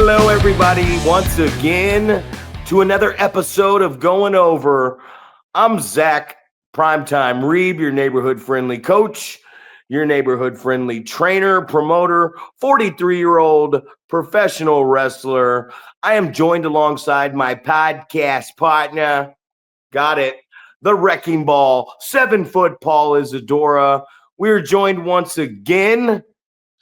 Hello, everybody, once again to another episode of Going Over. I'm Zack, primetime Reeb, your neighborhood-friendly coach, your neighborhood-friendly trainer, promoter, 43-year-old professional wrestler. I am joined alongside my podcast partner, got it, the Wrecking Ball, 7-foot Paul Isadora. We are joined once again,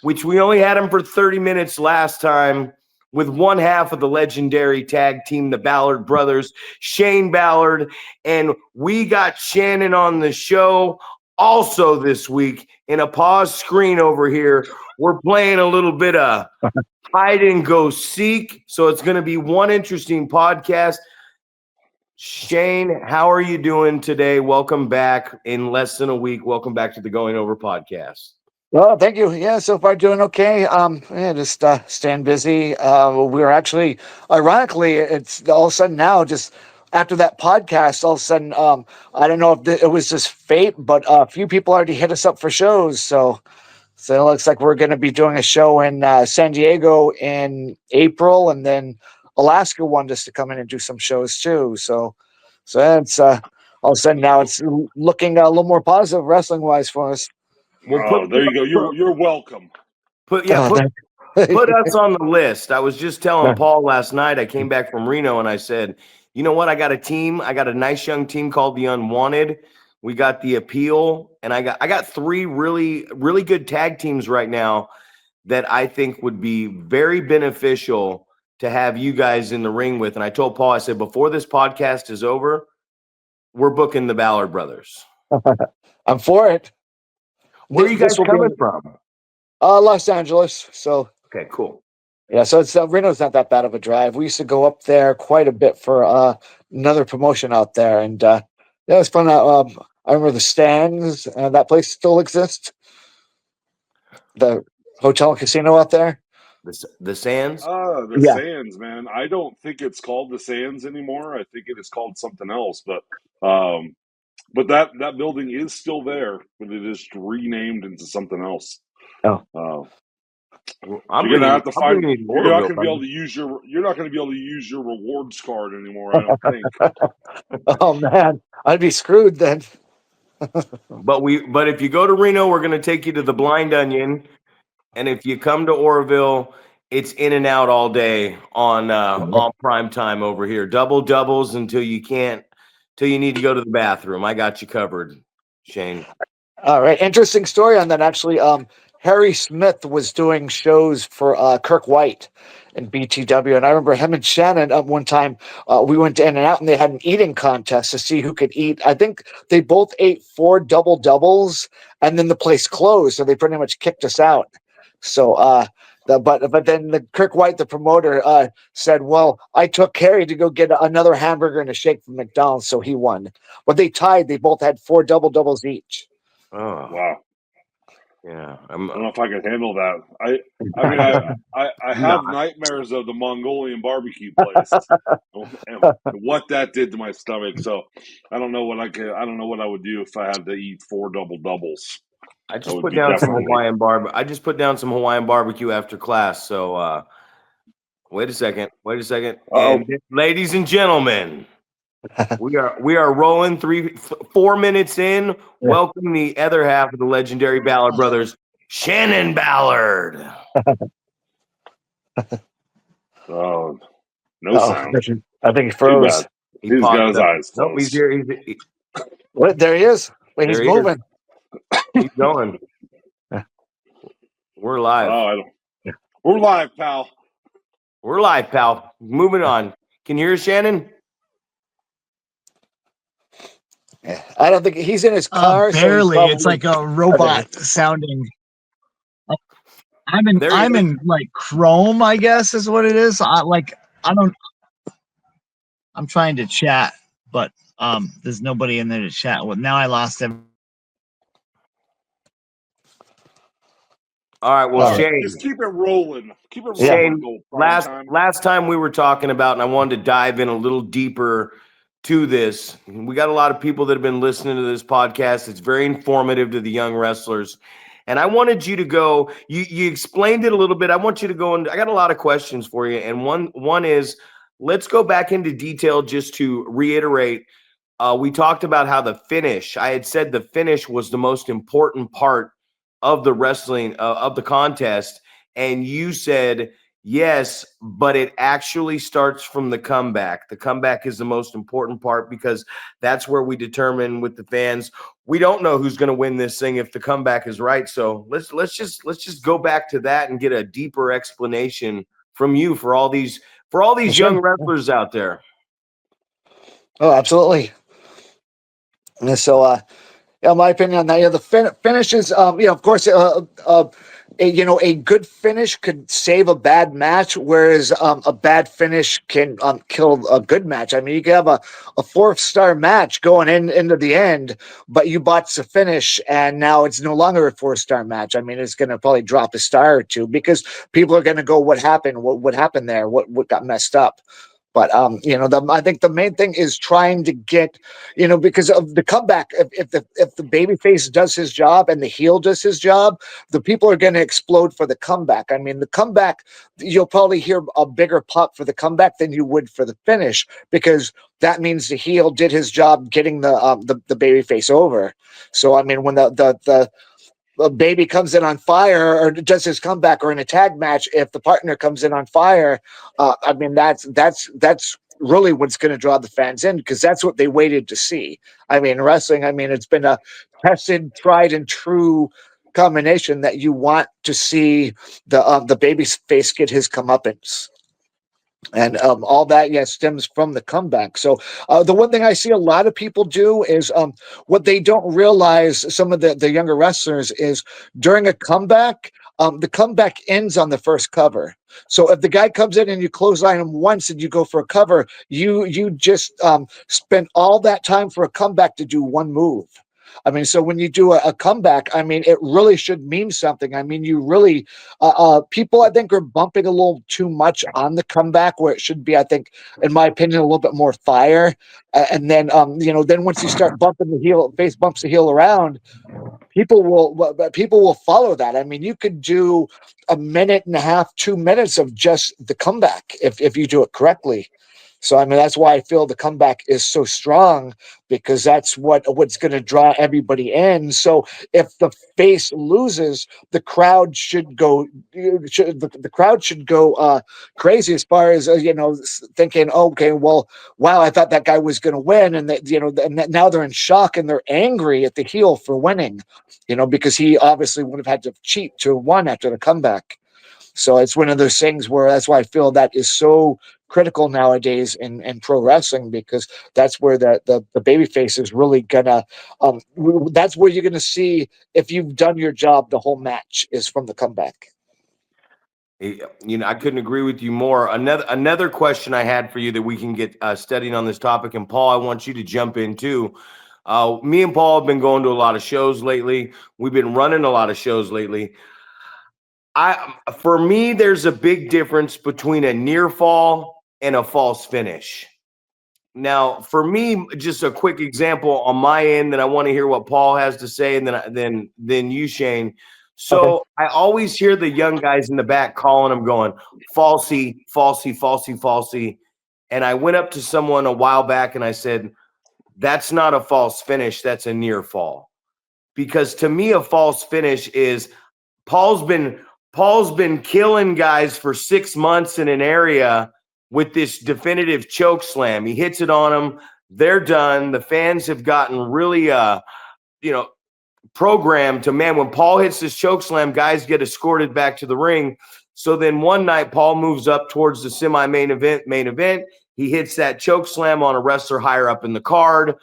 which we only had him for 30 minutes last time, with one half of the legendary tag team, the Ballard Brothers, Shane Ballard. And we got Shannon on the show also this week in a pause screen over here. We're playing a little bit of hide and go seek. So it's going to be one interesting podcast. Shane, how are you doing today? Welcome back in less than a week. Welcome back to the Going Over podcast. Well, thank you. Yeah, so far doing okay. Just staying busy. We're actually, ironically, it's all of a sudden now, just after that podcast, all of a sudden, I don't know if it was just fate, but a few people already hit us up for shows. So it looks like we're going to be doing a show in San Diego in April, and then Alaska wanted us to come in and do some shows too. So it's all of a sudden now it's looking a little more positive wrestling wise for us. Well, there you go. You're welcome. Put us on the list. I was just telling Paul last night, I came back from Reno and I said, you know what? I got a team. I got a nice young team called the Unwanted. We got the Appeal, and I got three really, really good tag teams right now that I think would be very beneficial to have you guys in the ring with. And I told Paul, I said, before this podcast is over, we're booking the Ballard Brothers. I'm for it. Where are you guys coming from? Los Angeles. So okay, cool. Yeah, so it's Reno's not that bad of a drive. We used to go up there quite a bit for another promotion out there, and yeah, it was fun. I remember the Stands. That place still exists. The hotel and casino out there. The Sands. Sands, man. I don't think it's called the Sands anymore. I think it is called something else. But that building is still there, but it is renamed into something else. Oh. You're gonna have to find. You're not gonna be able to use your. You're not gonna be able to use your rewards card anymore. I don't think. Oh man, I'd be screwed then. But if you go to Reno, we're gonna take you to the Blind Onion, and if you come to Oroville, it's in and out all day on prime time over here. Double doubles until you need to go to the bathroom. I got you covered, Shane. All right. Interesting story on that. Actually, Harry Smith was doing shows for Kirk White in BTW. And I remember him and Shannon one time, we went in and out and they had an eating contest to see who could eat. I think they both ate 4 double doubles and then the place closed. So they pretty much kicked us out. So, but then the Kirk White, the promoter, said, well, I took Harry to go get another hamburger and a shake from McDonald's, so he won. But they tied. They both had 4 double doubles each. Oh, wow. Yeah. I don't know if I can handle that. I have nightmares of the Mongolian barbecue place and what that did to my stomach. So I don't know what I would do if I had to eat 4 double doubles. I just put down some Hawaiian barbecue after class. So wait a second. And ladies and gentlemen, we are rolling 4 minutes in. Welcome the other half of the legendary Ballard Brothers, Shannon Ballard. Oh, no sound. I think he froze. He's got his eyes closed. Nope, he's here. What? There he is. Wait, he's moving. He's going. We're live. We're live, pal. We're live, pal. Moving on. Can you hear us, Shannon? I don't think he's in his car. Barely. So it's like a robot sounding. I'm in like Chrome, I guess is what it is. I'm trying to chat, but there's nobody in there to chat with. Now I lost him. All right, well, Shane, just keep it rolling. Keep it rolling. Shane, last time we were talking about, and I wanted to dive in a little deeper to this. We got a lot of people that have been listening to this podcast. It's very informative to the young wrestlers. And I wanted you to go, you explained it a little bit. I want you to go into, I got a lot of questions for you. And one is, let's go back into detail just to reiterate. We talked about how the finish, I had said the finish was the most important part of the wrestling, of the contest. And you said, yes, but it actually starts from the comeback. The comeback is the most important part because that's where we determine with the fans. We don't know who's going to win this thing if the comeback is right. So let's just go back to that and get a deeper explanation from you for all these young wrestlers out there. Oh, absolutely. And so, my opinion on that, the finish is, of course, a good finish could save a bad match, whereas a bad finish can kill a good match. I mean, you could have a 4-star match going into the end, but you botch the finish, and now it's no longer a 4-star match. I mean, it's going to probably drop a star or two because people are going to go, "What happened? What happened there? What got messed up?" But I think the main thing is trying to get, because of the comeback. If the babyface does his job and the heel does his job, the people are going to explode for the comeback. I mean, the comeback, you'll probably hear a bigger pop for the comeback than you would for the finish, because that means the heel did his job getting the babyface over. So I mean, when the baby comes in on fire or does his comeback, or in a tag match, if the partner comes in on fire, I mean, that's really what's going to draw the fans in, because that's what they waited to see. I mean, wrestling, I mean, it's been a tested, tried and true combination that you want to see the baby face get his comeuppance. And all that, stems from the comeback. So the one thing I see a lot of people do is, what they don't realize, some of the younger wrestlers, is during a comeback, the comeback ends on the first cover. So if the guy comes in and you clothesline him once and you go for a cover, you just spend all that time for a comeback to do one move. I mean, so when you do a comeback, I mean, it really should mean something. I mean, you really, people, I think, are bumping a little too much on the comeback, where it should be, I think, in my opinion, a little bit more fire. And then, then once you start bumping the heel, face bumps the heel around, people will follow that. I mean, you could do a minute and a half, 2 minutes of just the comeback if you do it correctly. So I mean, that's why I feel the comeback is so strong, because that's what's going to draw everybody in. So if the face loses, the crowd should go. The crowd should go crazy, as far as thinking, okay, well, wow, I thought that guy was going to win, and now they're in shock and they're angry at the heel for winning, because he obviously would have had to cheat to have won after the comeback. So it's one of those things where that's why I feel that is so critical nowadays in pro wrestling, because that's where the babyface is really gonna, that's where you're gonna see if you've done your job. The whole match is from the comeback. I couldn't agree with you more. Another question I had for you that we can get studying on this topic, and Paul, I want you to jump in too. Me and Paul have been going to a lot of shows lately. We've been running a lot of shows lately. For me, there's a big difference between a near fall and a false finish. Now, for me, just a quick example on my end, then I want to hear what Paul has to say, and then you, Shane. So okay. I always hear the young guys in the back calling them, going, falsy, falsy, falsy, falsy. And I went up to someone a while back and I said, that's not a false finish, that's a near fall. Because to me, a false finish is Paul's been killing guys for 6 months in an area with this definitive choke slam. He hits it on them. They're done. The fans have gotten really, programmed to, man, when Paul hits this choke slam, guys get escorted back to the ring. So then one night, Paul moves up towards the main event. He hits that choke slam on a wrestler higher up in the card.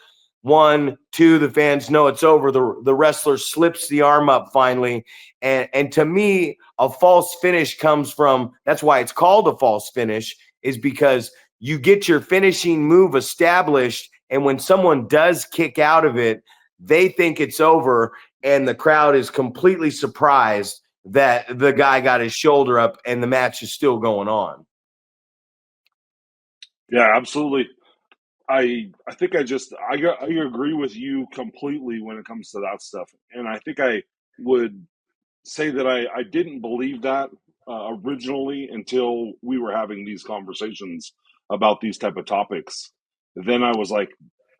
1, 2, the fans know it's over. The wrestler slips the arm up finally. And to me, a false finish comes from, that's why it's called a false finish, is because you get your finishing move established, and when someone does kick out of it, they think it's over, and the crowd is completely surprised that the guy got his shoulder up and the match is still going on. Yeah, absolutely. I think I agree with you completely when it comes to that stuff. And I think I would say that I didn't believe that originally until we were having these conversations about these type of topics. Then I was like,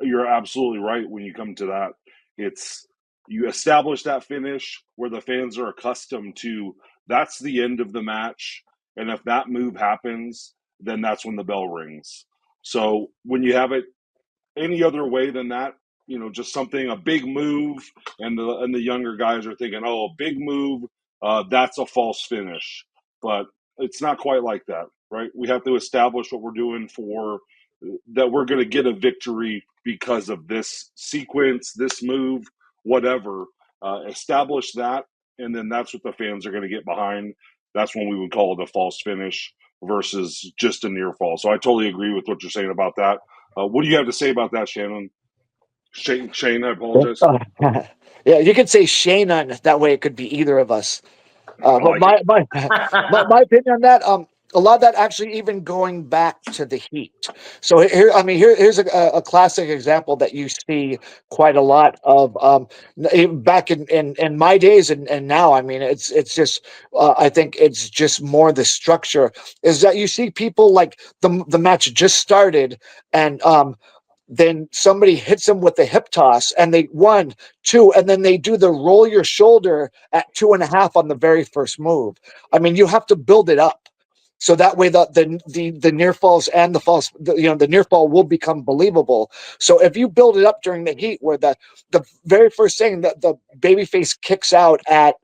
you're absolutely right when you come to that. It's you establish that finish where the fans are accustomed to that's the end of the match. And if that move happens, then that's when the bell rings. So when you have it any other way than that, just something a big move, and the younger guys are thinking, oh, a big move, that's a false finish, but it's not quite like that, right? We have to establish what we're doing for that we're going to get a victory because of this sequence, this move, whatever. Establish that, and then that's what the fans are going to get behind. That's when we would call it a false finish versus just a near fall. So I totally agree with what you're saying about that. What do you have to say about that, Shannon? Shane, I apologize. Yeah, you could say Shane on that way. It could be either of us. I But like it. my opinion on that, a lot of that actually even going back to the Heat. So here's a classic example that you see quite a lot of back in my days and now. I mean, it's just I think it's just more the structure is that you see people like the match just started and then somebody hits them with the hip toss and they 1, 2, and then they do the roll your shoulder at 2.5 on the very first move. I mean, you have to build it up. So that way the near falls and the false, the near fall will become believable. So if you build it up during the heat where the very first thing that the babyface kicks out at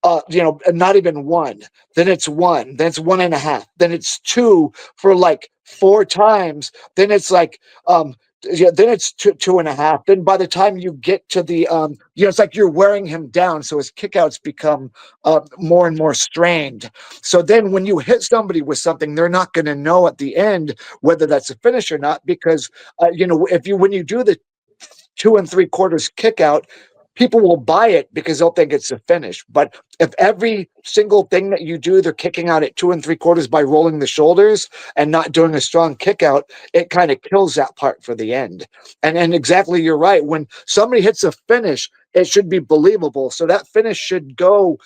not even 1, then it's 1, then it's 1.5, then it's 2 for like 4 times, then it's like then it's 2.5. Then by the time you get to the it's like you're wearing him down, so his kickouts become more and more strained. So then when you hit somebody with something, they're not going to know at the end whether that's a finish or not, because when you do the 2 3/4 kick out, people will buy it because they'll think it's a finish. But if every single thing that you do, they're kicking out at 2 3/4 by rolling the shoulders and not doing a strong kick out, it kind of kills that part for the end. And exactly, you're right. When somebody hits a finish, it should be believable. So that finish should go,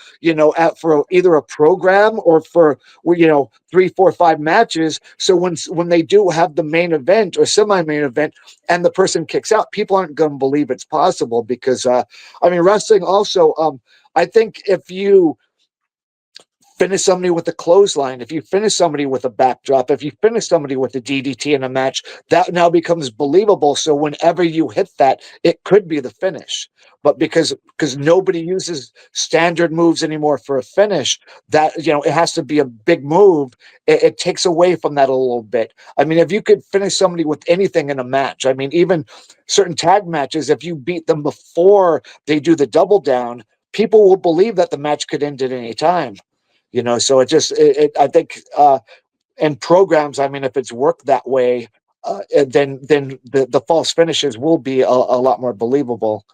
for either a program or for 3 4 5 matches. So when they do have the main event or semi-main event and the person kicks out, people aren't going to believe it's possible because wrestling also, I think if you finish somebody with a clothesline, if you finish somebody with a backdrop, if you finish somebody with a DDT in a match, that now becomes believable. So whenever you hit that, it could be the finish. But because nobody uses standard moves anymore for a finish, that it has to be a big move. It takes away from that a little bit. I mean, if you could finish somebody with anything in a match, I mean, even certain tag matches, if you beat them before they do the double down, people will believe that the match could end at any time. So I think in programs, I mean, if it's worked that way, then the false finishes will be a lot more believable.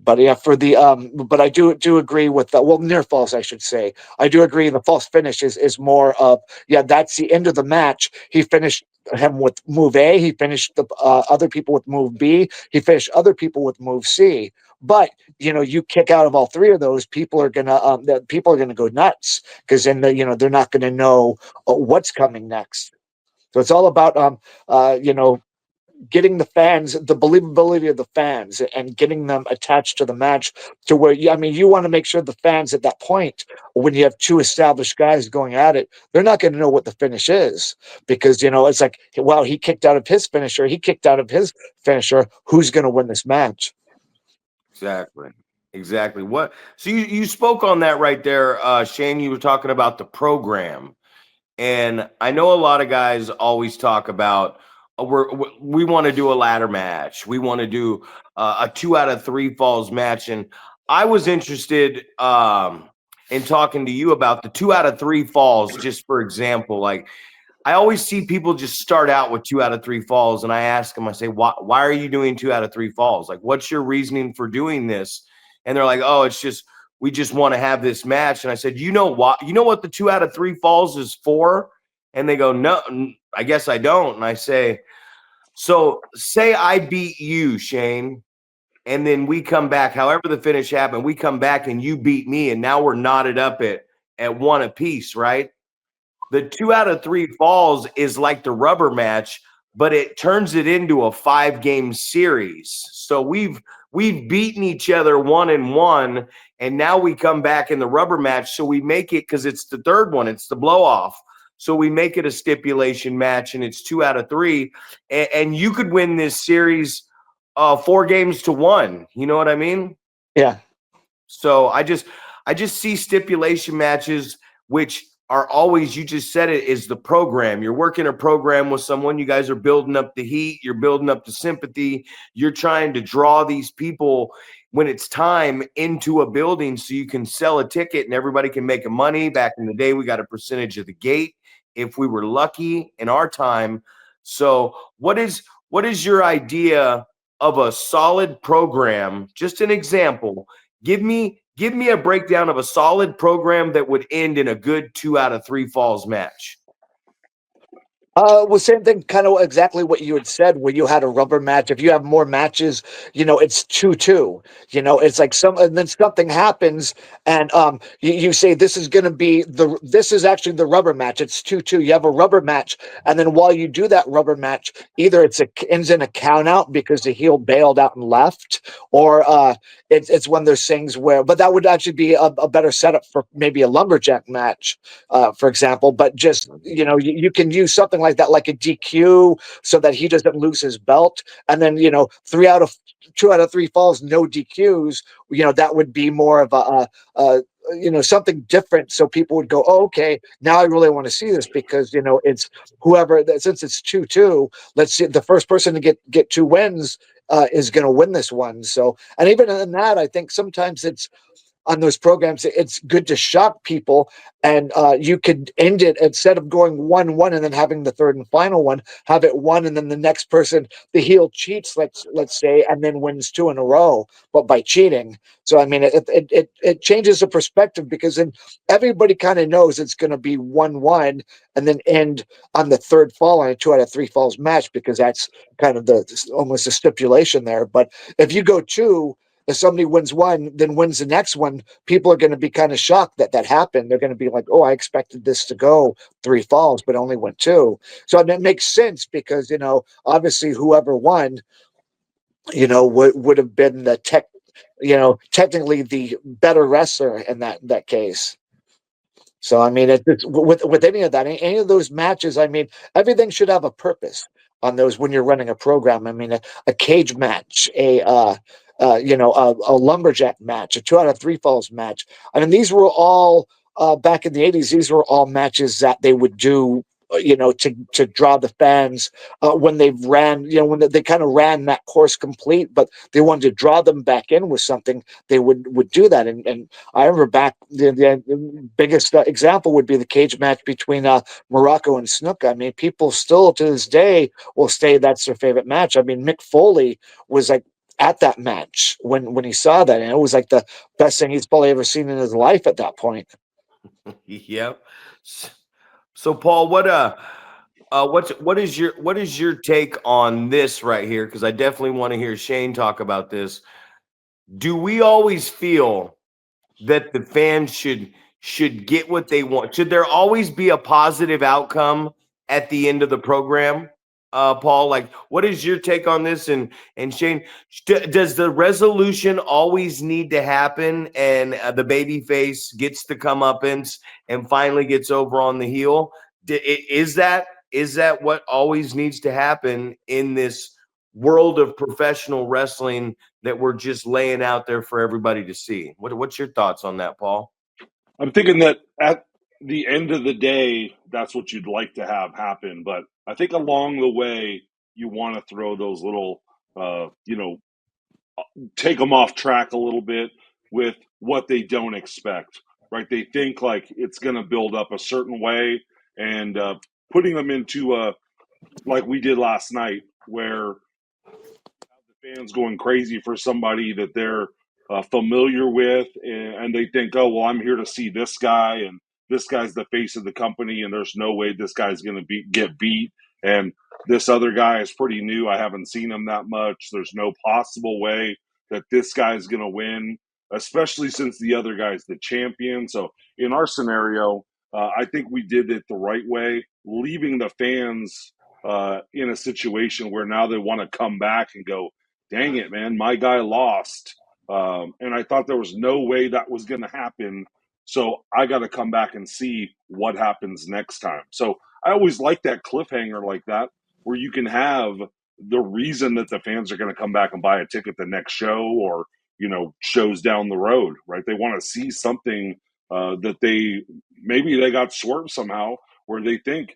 But yeah, but I do agree with that. Well, near false, I should say. I do agree. The false finish is more of, that's the end of the match. He finished him with move A. He finished the other people with move B. He finished other people with move C. But you kick out of all 3 of those, people are gonna go nuts because then they're not gonna know what's coming next. So it's all about getting the fans, the believability of the fans, and getting them attached to the match to where you want to make sure the fans at that point, when you have 2 established guys going at it, they're not going to know what the finish is because it's like, wow, he kicked out of his finisher, he kicked out of his finisher. Who's going to win this match? Exactly. What? So you spoke on that right there, Shane. You were talking about the program. And I know a lot of guys always talk about we want to do a ladder match. We want to do a 2 out of 3 falls match. And I was interested in talking to you about the 2 out of 3 falls, just for example. Like, I always see people just start out with 2 out of 3 falls, and I ask them, I say, why are you doing 2 out of 3 falls? Like, what's your reasoning for doing this? And they're like, oh, it's just we just want to have this match. And I said, you know what the 2 out of 3 falls is for? And they go, no, I guess I don't. And I say, so say I beat you, Shane, and then we come back, however the finish happened, we come back and you beat me, and now we're knotted up at one apiece, right? The 2 out of 3 falls is like the rubber match, but it turns it into a 5-game series. So we've beaten each other 1-1, and now we come back in the rubber match. So we make it, because it's the third one, it's the blow off. So we make it a stipulation match, and it's 2 out of 3, and you could win this series 4-1. You know what I mean? Yeah. So I just see stipulation matches, which are always, you just said it, is the program. You're working a program with someone. You guys are building up the heat. You're building up the sympathy. You're trying to draw these people when it's time into a building so you can sell a ticket and everybody can make a money. Back in the day, we got a percentage of the gate if we were lucky in our time. So what is your idea of a solid program? Just an example. Give me a breakdown of a solid program that would end in a good 2 out of 3 falls match. Well, same thing, kind of exactly what you had said, where you had a rubber match. If you have more matches, it's 2-2. It's like and then something happens, and you say this is going to be this is actually the rubber match. It's 2-2. You have a rubber match, and then while you do that rubber match, either ends in a count out because the heel bailed out and left, or it's one of those things where, but that would actually be a better setup for maybe a lumberjack match, for example. But just you can use something like that, like a DQ, so that he doesn't lose his belt, and then 2 out of 3 falls, no DQs. That would be more of something different, so people would go, oh, okay, now I really want to see this, because it's whoever, since it's 2-2, let's see, the first person to get 2 wins is going to win this one. So, and even in that, I think sometimes it's on those programs, it's good to shock people, and you could end it, instead of going 1-1 and then having the third and final one, have it 1, and then the next person, the heel cheats, let's say, and then wins 2 in a row, but by cheating. So I mean, it changes the perspective, because then everybody kind of knows it's going to be 1-1 and then end on the third fall on a 2 out of 3 falls match, because that's kind of almost a stipulation there. But if you go 2, if somebody wins 1, then wins the next one, people are going to be kind of shocked that happened. They're going to be like, oh, I expected this to go 3 falls, but only went 2. So that makes sense, because, obviously whoever won, would have been technically the better wrestler in that case. So, I mean, it's with any of that, any of those matches, I mean, everything should have a purpose on those when you're running a program. I mean, a cage match, a lumberjack match, a 2 out of 3 falls match. I mean, these were all back in the 80s. These were all matches that they would do, to draw the fans when they ran, when they kind of ran that course complete, but they wanted to draw them back in with something. They would do that, and I remember back the biggest example would be the cage match between Morocco and Snuka. I mean, people still to this day will say that's their favorite match. I mean, Mick Foley was like at that match when he saw that, and it was like the best thing he's probably ever seen in his life at that point. Yep. So Paul, what is your take on this right here? Because I definitely want to hear Shane talk about this. Do we always feel that the fans should get what they want? Should there always be a positive outcome at the end of the program? Paul, like, what is your take on this? And Shane, does the resolution always need to happen, and the baby face gets the comeuppance and finally gets over on the heel? Is that what always needs to happen in this world of professional wrestling that we're just laying out there for everybody to see? What's your thoughts on that, Paul? I'm thinking that at the end of the day, that's what you'd like to have happen. But I think along the way, you want to throw those little, take them off track a little bit with what they don't expect, right? They think like it's going to build up a certain way, and putting them into like we did last night, where the fans going crazy for somebody that they're familiar with, and they think, oh, well, I'm here to see this guy, and this guy's the face of the company, and there's no way this guy's going to get beat. And this other guy is pretty new. I haven't seen him that much. There's no possible way that this guy's going to win, especially since the other guy's the champion. So in our scenario, I think we did it the right way, leaving the fans in a situation where now they want to come back and go, dang it, man, my guy lost. And I thought there was no way that was going to happen. So I got to come back and see what happens next time. So I always like that cliffhanger like that, where you can have the reason that the fans are going to come back and buy a ticket the next show, or, shows down the road, right? They want to see something that maybe they got swerved somehow, where they think,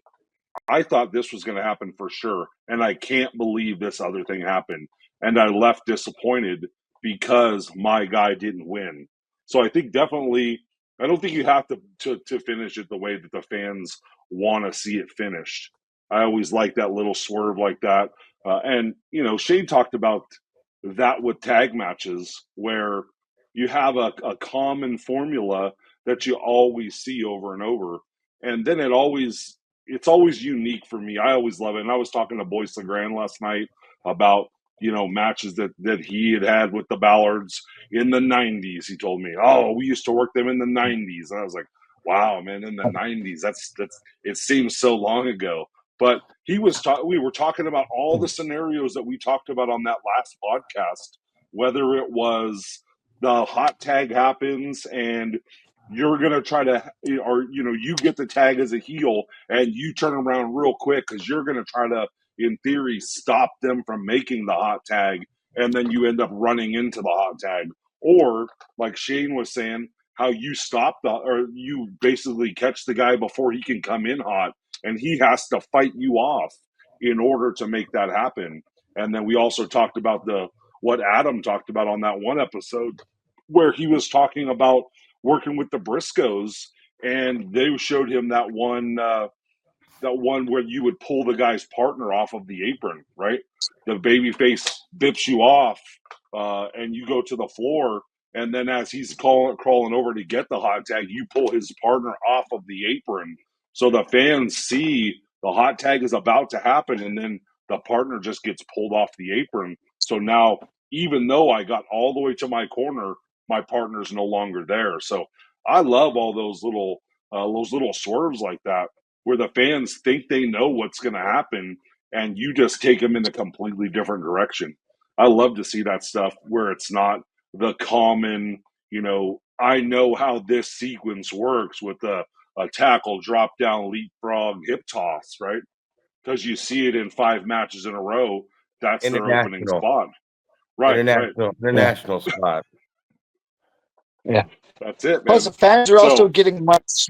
I thought this was going to happen for sure, and I can't believe this other thing happened. And I left disappointed because my guy didn't win. So I think definitely, I don't think you have to finish it the way that the fans want to see it finished. I always like that little swerve like that. And, Shane talked about that with tag matches, where you have a common formula that you always see over and over. And then it's always unique for me. I always love it. And I was talking to Boyce LeGrand last night about, matches that he had with the Ballards in the 90s. He told me, oh, we used to work them in the 90s. And I was like, wow, man, in the 90s, that's it seems so long ago. But we were talking about all the scenarios that we talked about on that last podcast, whether it was the hot tag happens and you're going to try to, or, you get the tag as a heel and you turn around real quick because you're going to try to, in theory, stop them from making the hot tag, and then you end up running into the hot tag. Or, like Shane was saying, how you or you basically catch the guy before he can come in hot, and he has to fight you off in order to make that happen. And then we also talked about what Adam talked about on that one episode, where he was talking about working with the Briscoes, and they showed him that one where you would pull the guy's partner off of the apron, right? The babyface bips you off, and you go to the floor, and then as he's crawling over to get the hot tag, you pull his partner off of the apron, so the fans see the hot tag is about to happen, and then the partner just gets pulled off the apron. So now, even though I got all the way to my corner, my partner's no longer there. So I love all those little swerves like that, where the fans think they know what's going to happen, and you just take them in a completely different direction. I love to see that stuff where it's not the common, I know how this sequence works with a tackle, drop down, leapfrog, hip toss, right? Because you see it in 5 matches in a row. That's their opening spot. Right, international spot. Yeah. That's it, man. Plus, the fans are also getting much.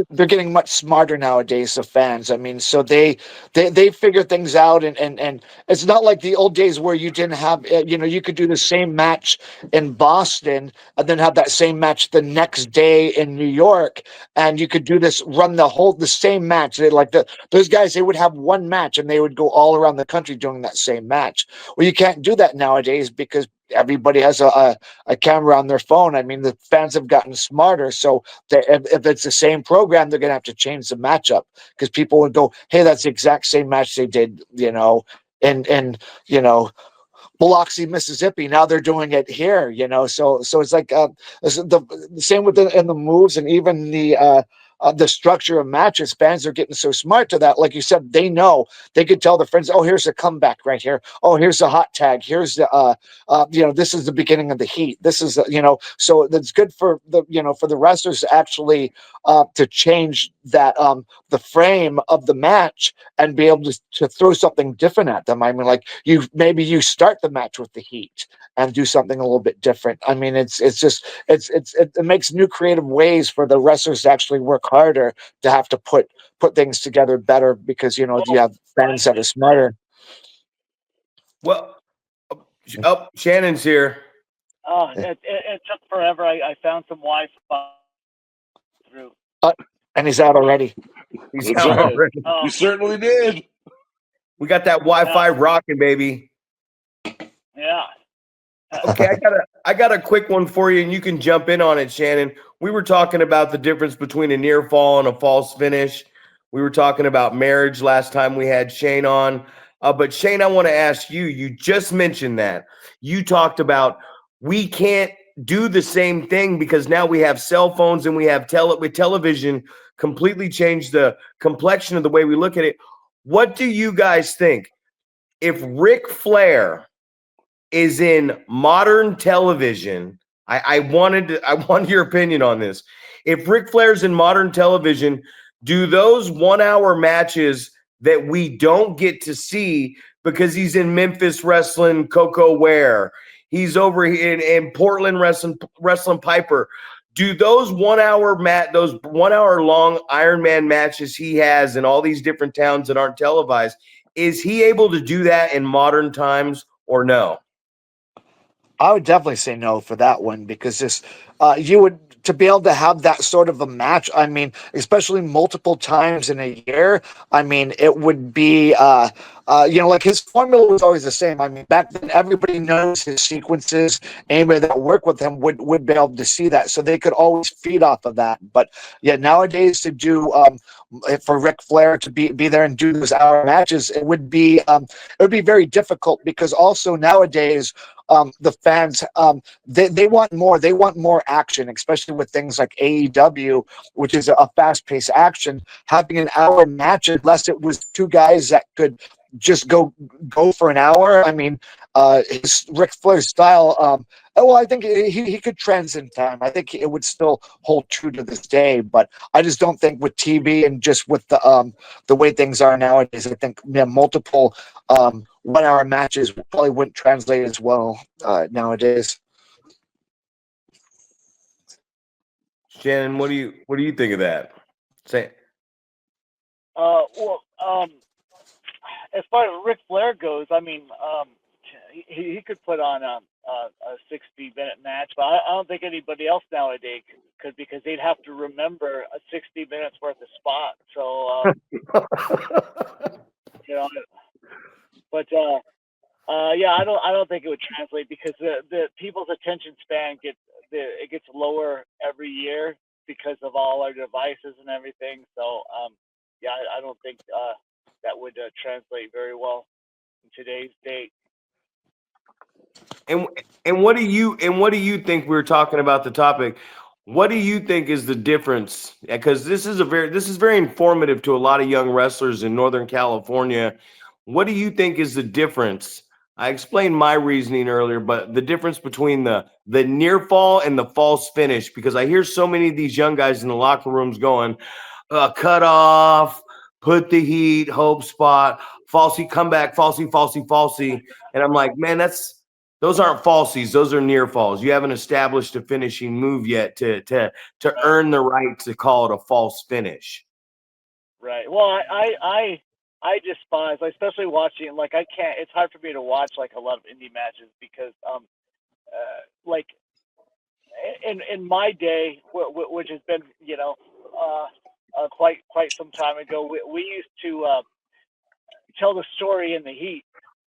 They're getting much smarter nowadays. The fans, I mean, so they figure things out, and it's not like the old days where you didn't have. You could do the same match in Boston and then have that same match the next day in New York, and you could run the same match. Those guys, they would have one match and they would go all around the country doing that same match. Well, you can't do that nowadays because everybody has a camera on their phone. I mean, the fans have gotten smarter. So if it's the same program, they're going to have to change the matchup, because people would go, hey, that's the exact same match they did, in Biloxi, Mississippi. Now they're doing it here, So it's like the same with in the moves, and even the structure of matches. Fans are getting so smart to that. Like you said, they know. They could tell their friends, oh, here's a comeback right here. Oh, here's a hot tag. Here's the this is the beginning of the heat. This is so that's good for the wrestlers to actually to change that the frame of the match and be able to throw something different at them. I mean, like maybe you start the match with the heat and do something a little bit different. I mean, it makes new creative ways for the wrestlers to actually work harder, to have to put things together better, because you have fans that are smarter. Well, Shannon's here. Oh, it took forever. I found some Wi-Fi through. And he's out already. He's out already. Oh. You certainly did. We got that Wi-Fi rocking, baby. Yeah. Okay, I got a quick one for you, and you can jump in on it, Shannon. We were talking about the difference between a near fall and a false finish. We were talking about marriage last time we had Shane on. But Shane, I want to ask you, you just mentioned that. You talked about we can't do the same thing because now we have cell phones and we have television completely changed the complexion of the way we look at it. What do you guys think? If Ric Flair is in modern television, I want your opinion on this. If Ric Flair's in modern television, do those 1 hour matches that we don't get to see because he's in Memphis wrestling Coco Ware, he's over in Portland wrestling Piper, do those 1 hour those 1 hour long Iron Man matches he has in all these different towns that aren't televised, is he able to do that in modern times or no? I would definitely say no for that one because this, you would to be able to have that sort of a match. I mean, especially multiple times in a year. I mean, it would be, like his formula was always the same. I mean, back then everybody knows his sequences. Anybody that worked with him would be able to see that, so they could always feed off of that. But yeah, nowadays to do for Ric Flair to be there and do those hour matches, it would be very difficult because also nowadays the fans they want more. They want more action, especially with things like AEW, which is a fast-paced action. Having an hour match, unless it was two guys that could just go for an hour. I mean, his Ric Flair style. Well, I think he could transcend time. I think it would still hold true to this day, but I just don't think with TV and just with the way things are nowadays, I think multiple 1 hour matches probably wouldn't translate as well nowadays. Shannon, what do you think of that? Say. Well, as far as Ric Flair goes, I mean, he could put on a 60-minute match, but I don't think anybody else nowadays could because they'd have to remember a 60 minutes worth of spot. So, but yeah, I don't think it would translate because the people's attention span gets lower every year because of all our devices and everything. So, yeah, I don't think that would translate very well in today's date. And what do you think? We were talking about the topic. What do you think is the difference? Because this is very informative to a lot of young wrestlers in Northern California. What do you think is the difference? I explained my reasoning earlier, but the difference between the near fall and the false finish, because I hear so many of these young guys in the locker rooms going, cut off, put the heat, hope spot, falsy, come back, falsy, falsy, falsy. And I'm like, man, those aren't falsies. Those are near falls. You haven't established a finishing move yet to earn the right to call it a false finish. Right. Well, I despise, especially watching. Like I can't. It's hard for me to watch like a lot of indie matches because like in my day, which has been quite some time ago, we used to tell the story in the heat,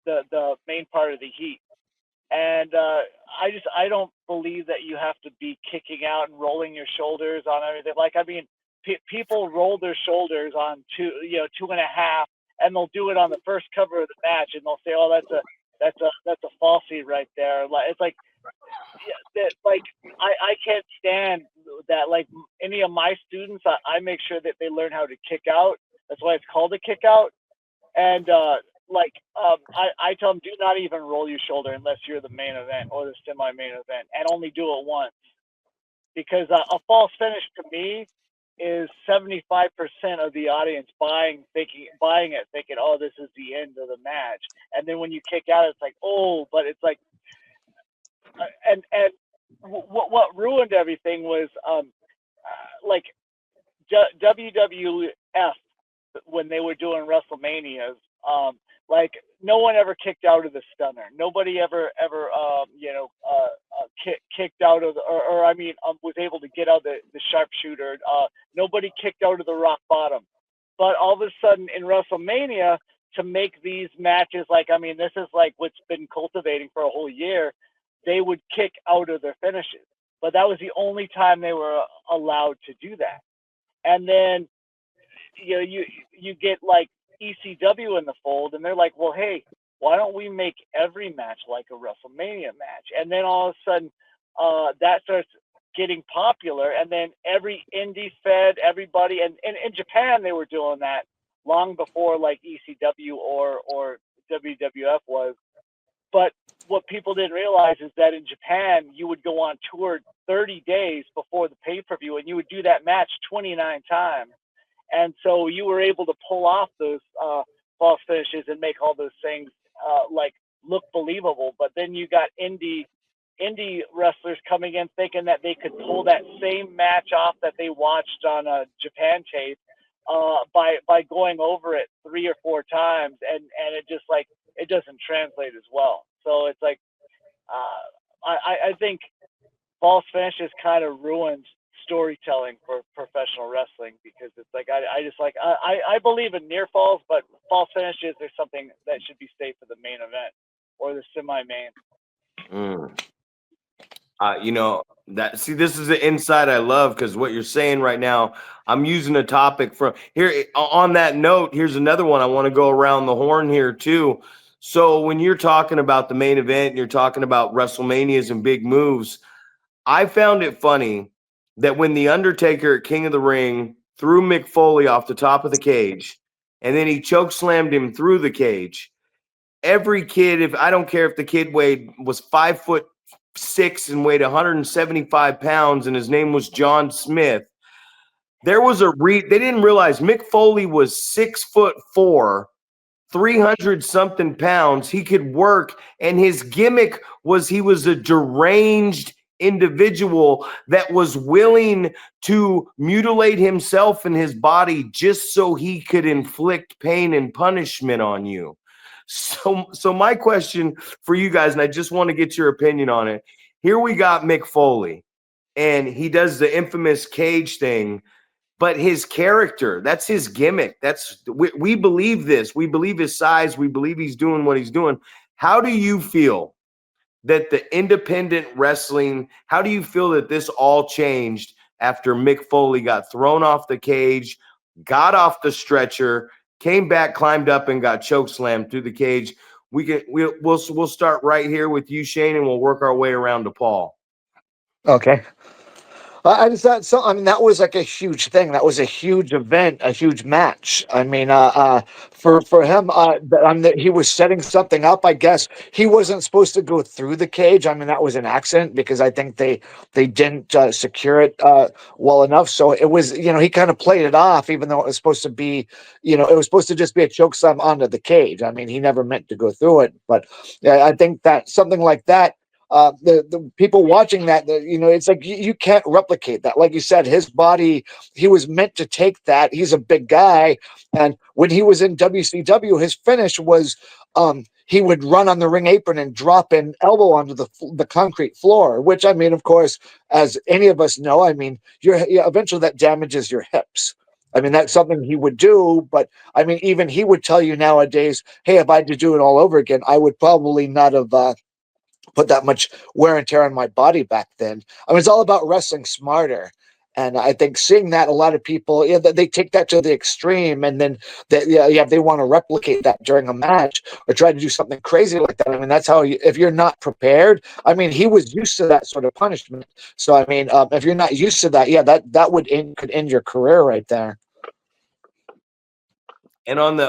the main part of the heat. And I don't believe that you have to be kicking out and rolling your shoulders on everything. Like, I mean, people roll their shoulders on 2.5, and they'll do it on the first cover of the match, and they'll say, "Oh, that's a falsie right there." It's like, I can't stand that. Like any of my students, I make sure that they learn how to kick out. That's why it's called a kick out. And I tell them, do not even roll your shoulder unless you're the main event or the semi-main event, and only do it once. Because a false finish to me is 75% of the audience buying it, thinking, oh, this is the end of the match. And then when you kick out, it's like, oh, but it's like, and what ruined everything was like WWF. When they were doing WrestleManias, like no one ever kicked out of the stunner. Nobody ever kicked out of was able to get out the sharpshooter. Nobody kicked out of the rock bottom. But all of a sudden in WrestleMania, to make these matches, this is like what's been cultivating for a whole year, they would kick out of their finishes. But that was the only time they were allowed to do that. And then you get like ECW in the fold, and they're like, well, hey, why don't we make every match like a WrestleMania match? And then all of a sudden, that starts getting popular, and then every indie fed, everybody, and in Japan they were doing that long before like ECW or WWF was. But what people didn't realize is that in Japan, you would go on tour 30 days before the pay-per-view, and you would do that match 29 times. And so you were able to pull off those false finishes and make all those things like look believable. But then you got indie wrestlers coming in thinking that they could pull that same match off that they watched on a Japan tape by going over it 3 or 4 times, and it just like it doesn't translate as well. So it's like I think false finishes kind of ruins storytelling for professional wrestling, because it's like I believe in near falls, but false finishes are something that should be saved for the main event or the semi-main. This is the insight I love, because what you're saying right now, I'm using a topic from here. On that note, here's another one. I want to go around the horn here too. So when you're talking about the main event, and you're talking about WrestleManias and big moves, I found it funny that when The Undertaker at King of the Ring threw Mick Foley off the top of the cage, and then he choke slammed him through the cage, every kid, I don't care if the kid was 5'6" and weighed 175 pounds, and his name was John Smith, there was they didn't realize Mick Foley was 6'4", 300 something pounds. He could work, and his gimmick was he was a deranged individual that was willing to mutilate himself and his body just so he could inflict pain and punishment on you. So my question for you guys, and I just want to get your opinion on it. Here we got Mick Foley, and he does the infamous cage thing. But his character, that's his gimmick. We believe this. We believe his size. We believe he's doing what he's doing. How do you feel that the independent wrestling, how do you feel that this all changed after Mick Foley got thrown off the cage, got off the stretcher, came back, climbed up, and got choke slammed through the cage? We'll start right here with you, Shane, and we'll work our way around to Paul. Okay. I just thought so. I mean, that was like a huge thing. That was a huge event, a huge match. I mean, for him, he was setting something up. I guess he wasn't supposed to go through the cage. I mean, that was an accident, because I think they didn't secure it well enough. So it was, he kind of played it off, even though it was supposed to be, it was supposed to just be a choke slam onto the cage. I mean, he never meant to go through it. But I think that something like that. The people watching that, it's like you can't replicate that. Like you said, his body, he was meant to take that. He's a big guy, and when he was in WCW, his finish was he would run on the ring apron and drop an elbow onto the concrete floor. Which, I mean, of course, as any of us know, I mean, eventually that damages your hips. I mean, that's something he would do, but I mean, even he would tell you nowadays, hey, if I had to do it all over again, I would probably not have put that much wear and tear on my body back then. I mean, it's all about wrestling smarter. And I think seeing that, a lot of people, they take that to the extreme, and then they want to replicate that during a match or try to do something crazy like that. I mean, that's how if you're not prepared. I mean, he was used to that sort of punishment. So I mean, if you're not used to that, that could end your career right there. And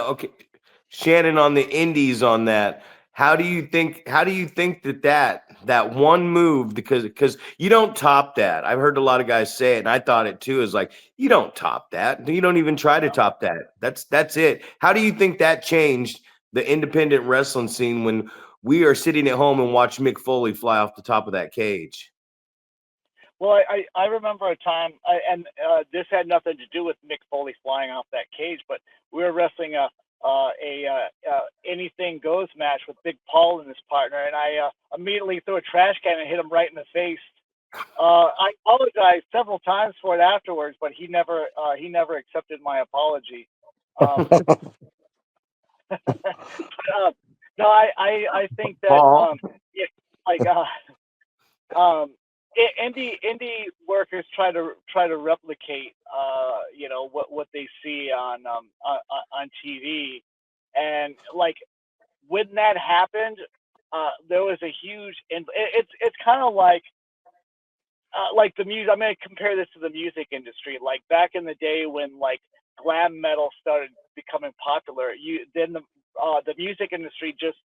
Shannon, on the indies on that, how do you think that one move, because you don't top that. I've heard a lot of guys say it, and I thought it too, is like, you don't top that. You don't even try to top that. That's it. How do you think that changed the independent wrestling scene when we are sitting at home and watch Mick Foley fly off the top of that cage? Well, I remember a time, and this had nothing to do with Mick Foley flying off that cage, but we were wrestling a anything goes match with Big Paul and his partner, and I immediately threw a trash can and hit him right in the face. I apologized several times for it afterwards, but he never accepted my apology. No, I think that indie workers try to replicate what they see on TV, and like when that happened, there was a huge it's kind of like the music. I'm going to compare this to the music industry. Like back in the day when like glam metal started becoming popular, the music industry just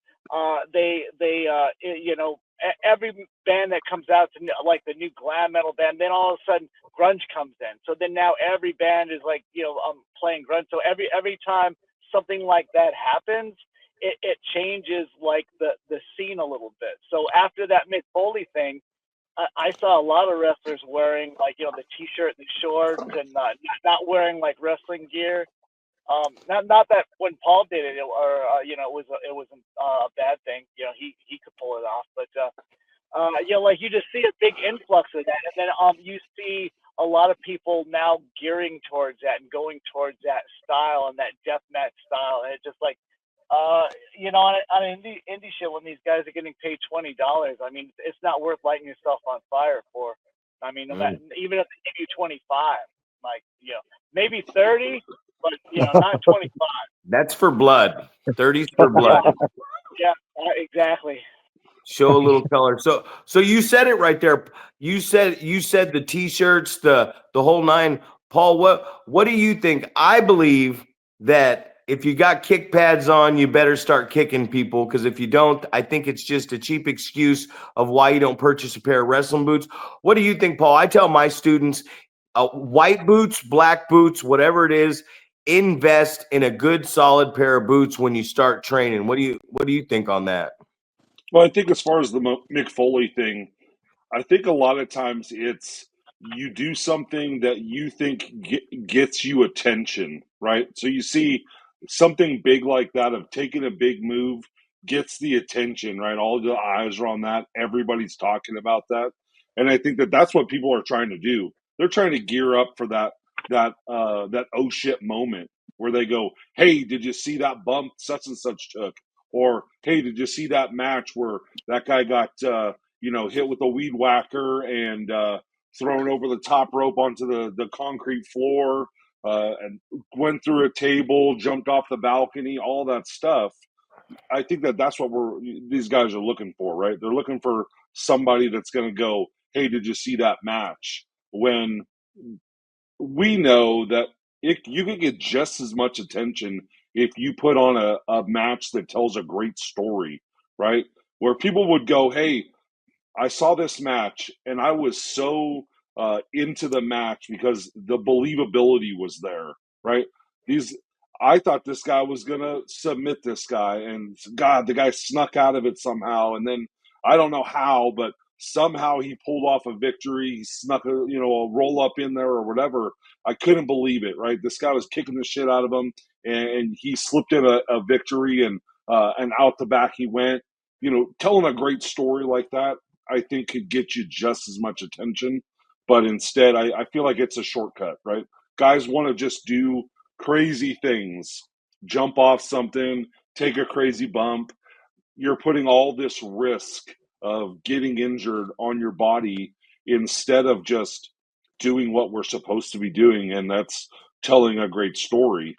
every band that comes out to like the new glam metal band, then all of a sudden grunge comes in. So then now every band is like playing grunge. So every time something like that happens, it changes like the scene a little bit. So after that Mick Foley thing, I saw a lot of wrestlers wearing like the t-shirt and shorts and not wearing like wrestling gear. Not that when Paul did it, it wasn't a bad thing. He could pull it off, but like you just see a big influx of that, and then you see a lot of people now gearing towards that and going towards that style and that deathmatch style, and it's just like on an indie show when these guys are getting paid $20, I mean, it's not worth lighting yourself on fire for. I mean, even if they give you 25, like maybe 30, but not 25. That's for blood. 30's for blood. Yeah, exactly. Show a little color. So you said it right there. You said the t-shirts, the whole nine. Paul, what do you think? I believe that if you got kick pads on, you better start kicking people, because if you don't, I think it's just a cheap excuse of why you don't purchase a pair of wrestling boots. What do you think, Paul? I tell my students, white boots, black boots, whatever it is, invest in a good solid pair of boots when you start training. What do you think on that? Well, I think as far as the Mick Foley thing, I think a lot of times it's you do something that you think gets you attention, right? So you see something big like that of taking a big move gets the attention, right? All the eyes are on that. Everybody's talking about that. And I think that that's what people are trying to do. They're trying to gear up for that oh shit moment where they go, "Hey, did you see that bump such and such took?" Or, "Hey, did you see that match where that guy got hit with a weed whacker and thrown over the top rope onto the concrete floor, and went through a table, jumped off the balcony, all that stuff." I think that that's what these guys are looking for, right? They're looking for somebody that's going to go, "Hey, did you see that match?" When we know that you can get just as much attention if you put on a match that tells a great story, right? Where people would go, "Hey, I saw this match and I was so into the match because the believability was there, right? These, I thought this guy was gonna submit this guy, and God, the guy snuck out of it somehow, and then I don't know how, but somehow he pulled off a victory. He snuck a roll up in there or whatever. I couldn't believe it, right? This guy was kicking the shit out of him, and he slipped in a victory, and out the back he went. Telling a great story like that, I think could get you just as much attention. But instead, I feel like it's a shortcut, right? Guys want to just do crazy things, jump off something, take a crazy bump. You're putting all this risk of getting injured on your body instead of just doing what we're supposed to be doing, and that's telling a great story.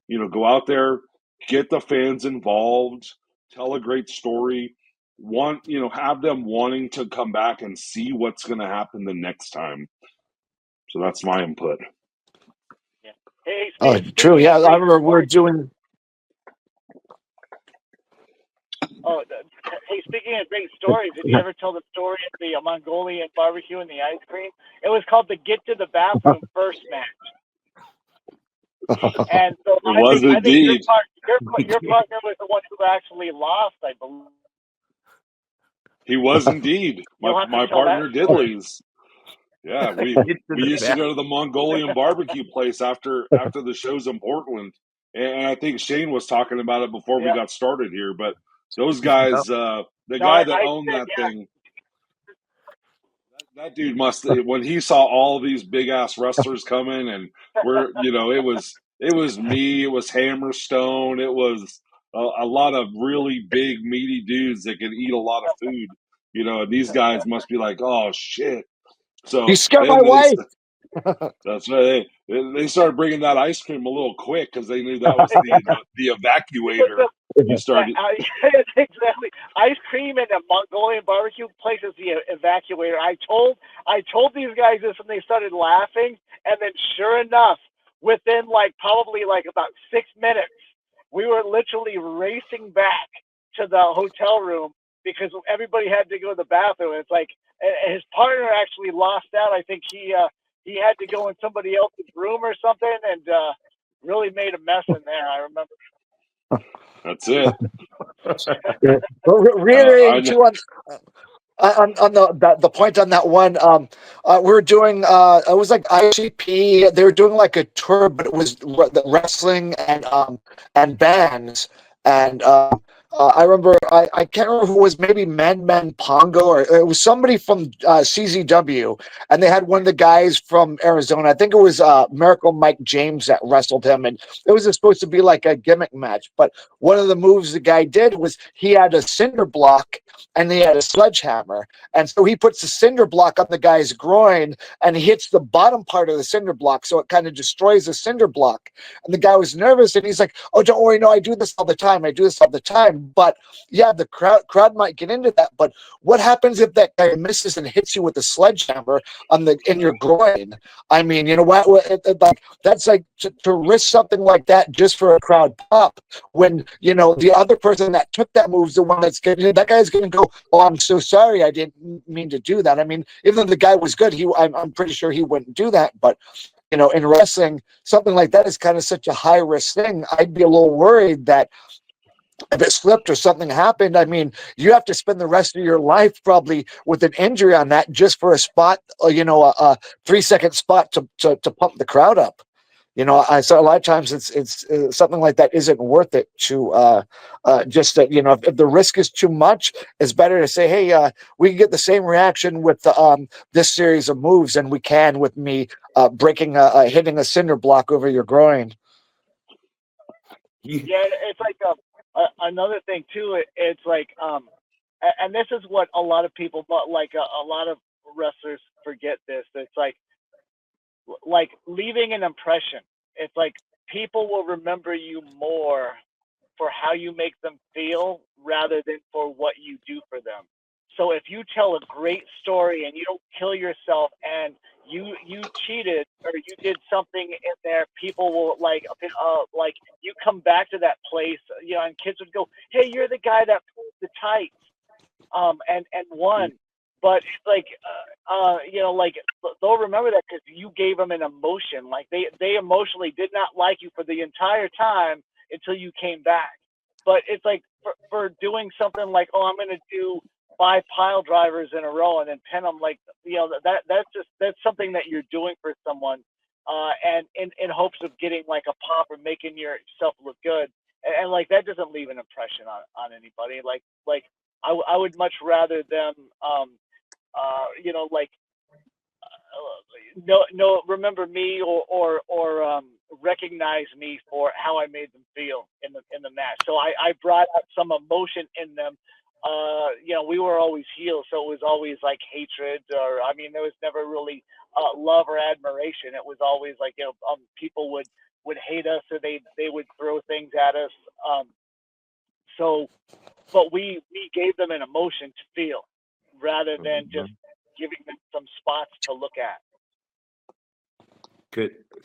Go out there, get the fans involved, tell a great story, have them wanting to come back and see what's going to happen the next time. So that's my input. Yeah. Hey, true. Yeah, I remember we're doing. Oh, hey, speaking of great stories, did you ever tell the story of the Mongolian barbecue and the ice cream? It was called the Get to the Bathroom First match. And so I think your partner was the one who actually lost, I believe. He was indeed. My partner did lose. Yeah, we used to go to the Mongolian barbecue place after the shows in Portland, and I think Shane was talking about it before we got started here. But those guys, the guy that owned that thing, that dude must, when he saw all these big ass wrestlers coming, and it was me, it was Hammerstone, it was a lot of really big meaty dudes that could eat a lot of food. you know, and these guys must be like, oh shit. You So scared my then wife. that's right. They started bringing that ice cream a little quick because they knew that was the evacuator. You started. Exactly. Ice cream and a Mongolian barbecue place is the evacuator. I told these guys this and they started laughing, and then sure enough, within probably about 6 minutes, we were literally racing back to the hotel room because everybody had to go to the bathroom. It's like his partner actually lost out. I think he had to go in somebody else's room or something, and really made a mess in there. I remember. That's it. Reiterating too on the point on that one, we were doing it was like ICP. They were doing like a tour, but it was wrestling and bands. And I remember I can't remember who it was, maybe Man Pongo, or it was somebody from CZW, and they had one of the guys from Arizona. I think it was Miracle Mike James that wrestled him, and it was supposed to be like a gimmick match. But one of the moves the guy did was he had a cinder block and he had a sledgehammer. And so he puts the cinder block on the guy's groin and he hits the bottom part of the cinder block. So it kind of destroys the cinder block. And the guy was nervous and he's like, oh, don't worry. No, I do this all the time. I do this all the time. But yeah, the crowd might get into that. But what happens if that guy misses and hits you with a sledgehammer in your groin? I mean, you know what? Like that's like to risk something like that just for a crowd pop when, you know, the other person that took that move is the one that's getting, that guy's going to go, oh, I'm so sorry. I didn't mean to do that. I mean, even though the guy was good, I'm pretty sure he wouldn't do that. But, you know, in wrestling, something like that is kind of such a high risk thing. I'd be a little worried that if it slipped or something happened, I mean, you have to spend the rest of your life probably with an injury on that just for a spot, you know, a 3-second spot to pump the crowd up. You know, I saw a lot of times it's something like that isn't worth it to just that, you know, if the risk is too much, it's better to say, hey, we can get the same reaction with this series of moves and we can with me hitting a cinder block over your groin. Yeah, it's like another thing too. It's like and this is what a lot of people, but like a lot of wrestlers forget this. It's like leaving an impression. It's like people will remember you more for how you make them feel rather than for what you do for them. So if you tell a great story and you don't kill yourself and you cheated or you did something in there, people will like you come back to that place, you know, and kids would go, hey, you're the guy that pulled the tights and won. But it's like, you know, like they'll remember that because you gave them an emotion. Like they emotionally did not like you for the entire time until you came back. But it's like for doing something like, oh, I'm going to do 5 pile drivers in a row and then pin them, like, you know, that's something that you're doing for someone, and in hopes of getting like a pop or making yourself look good, and like that doesn't leave an impression on anybody. Like I would much rather them, you know, like remember me or recognize me for how I made them feel in the match. So I brought up some emotion in them. You know, we were always heels, so it was always like hatred, or I mean, there was never really love or admiration. It was always like, you know, people would hate us or they would throw things at us. So, but we gave them an emotion to feel rather than just giving them some spots to look at.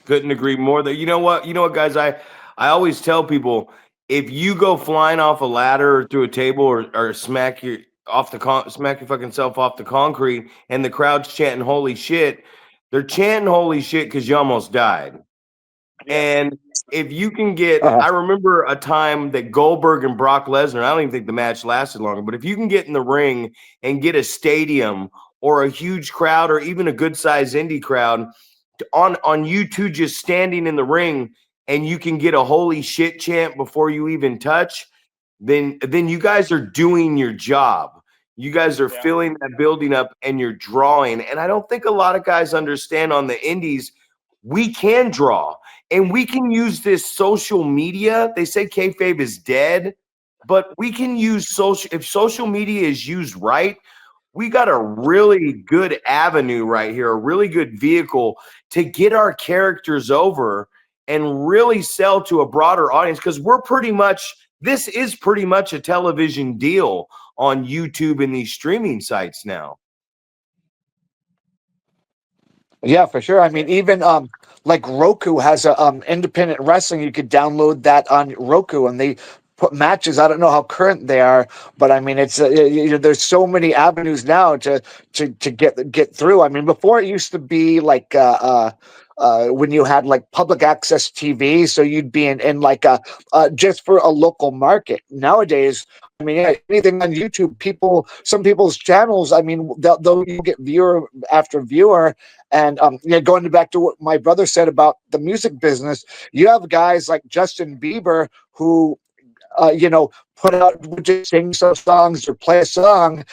Couldn't agree more. That you know what, guys, I always tell people, if you go flying off a ladder or through a table or smack your fucking self off the concrete and the crowd's chanting holy shit, they're chanting holy shit because you almost died. Yeah. And if you can get, I remember a time that Goldberg and Brock Lesnar, I don't even think the match lasted longer, but if you can get in the ring and get a stadium or a huge crowd or even a good sized indie crowd on you two just standing in the ring, and you can get a holy shit chant before you even touch, then you guys are doing your job. You guys are filling that building up and you're drawing. And I don't think a lot of guys understand on the indies, we can draw and we can use this social media. They say kayfabe is dead, but we can use if social media is used right, we got a really good avenue right here, a really good vehicle to get our characters over and really sell to a broader audience, because this is pretty much a television deal on YouTube and these streaming sites now. Yeah, for sure. I mean, even like Roku has a independent wrestling. You could download that on Roku, and they put matches. I don't know how current they are, but I mean, it's there's so many avenues now to get through. I mean, before it used to be like when you had like public access TV, so you'd be in like a just for a local market. Nowadays, I mean, yeah, anything on YouTube, some people's channels, I mean, they'll get viewer after viewer. And going back to what my brother said about the music business, you have guys like Justin Bieber who put out, would just sing some songs or play a song,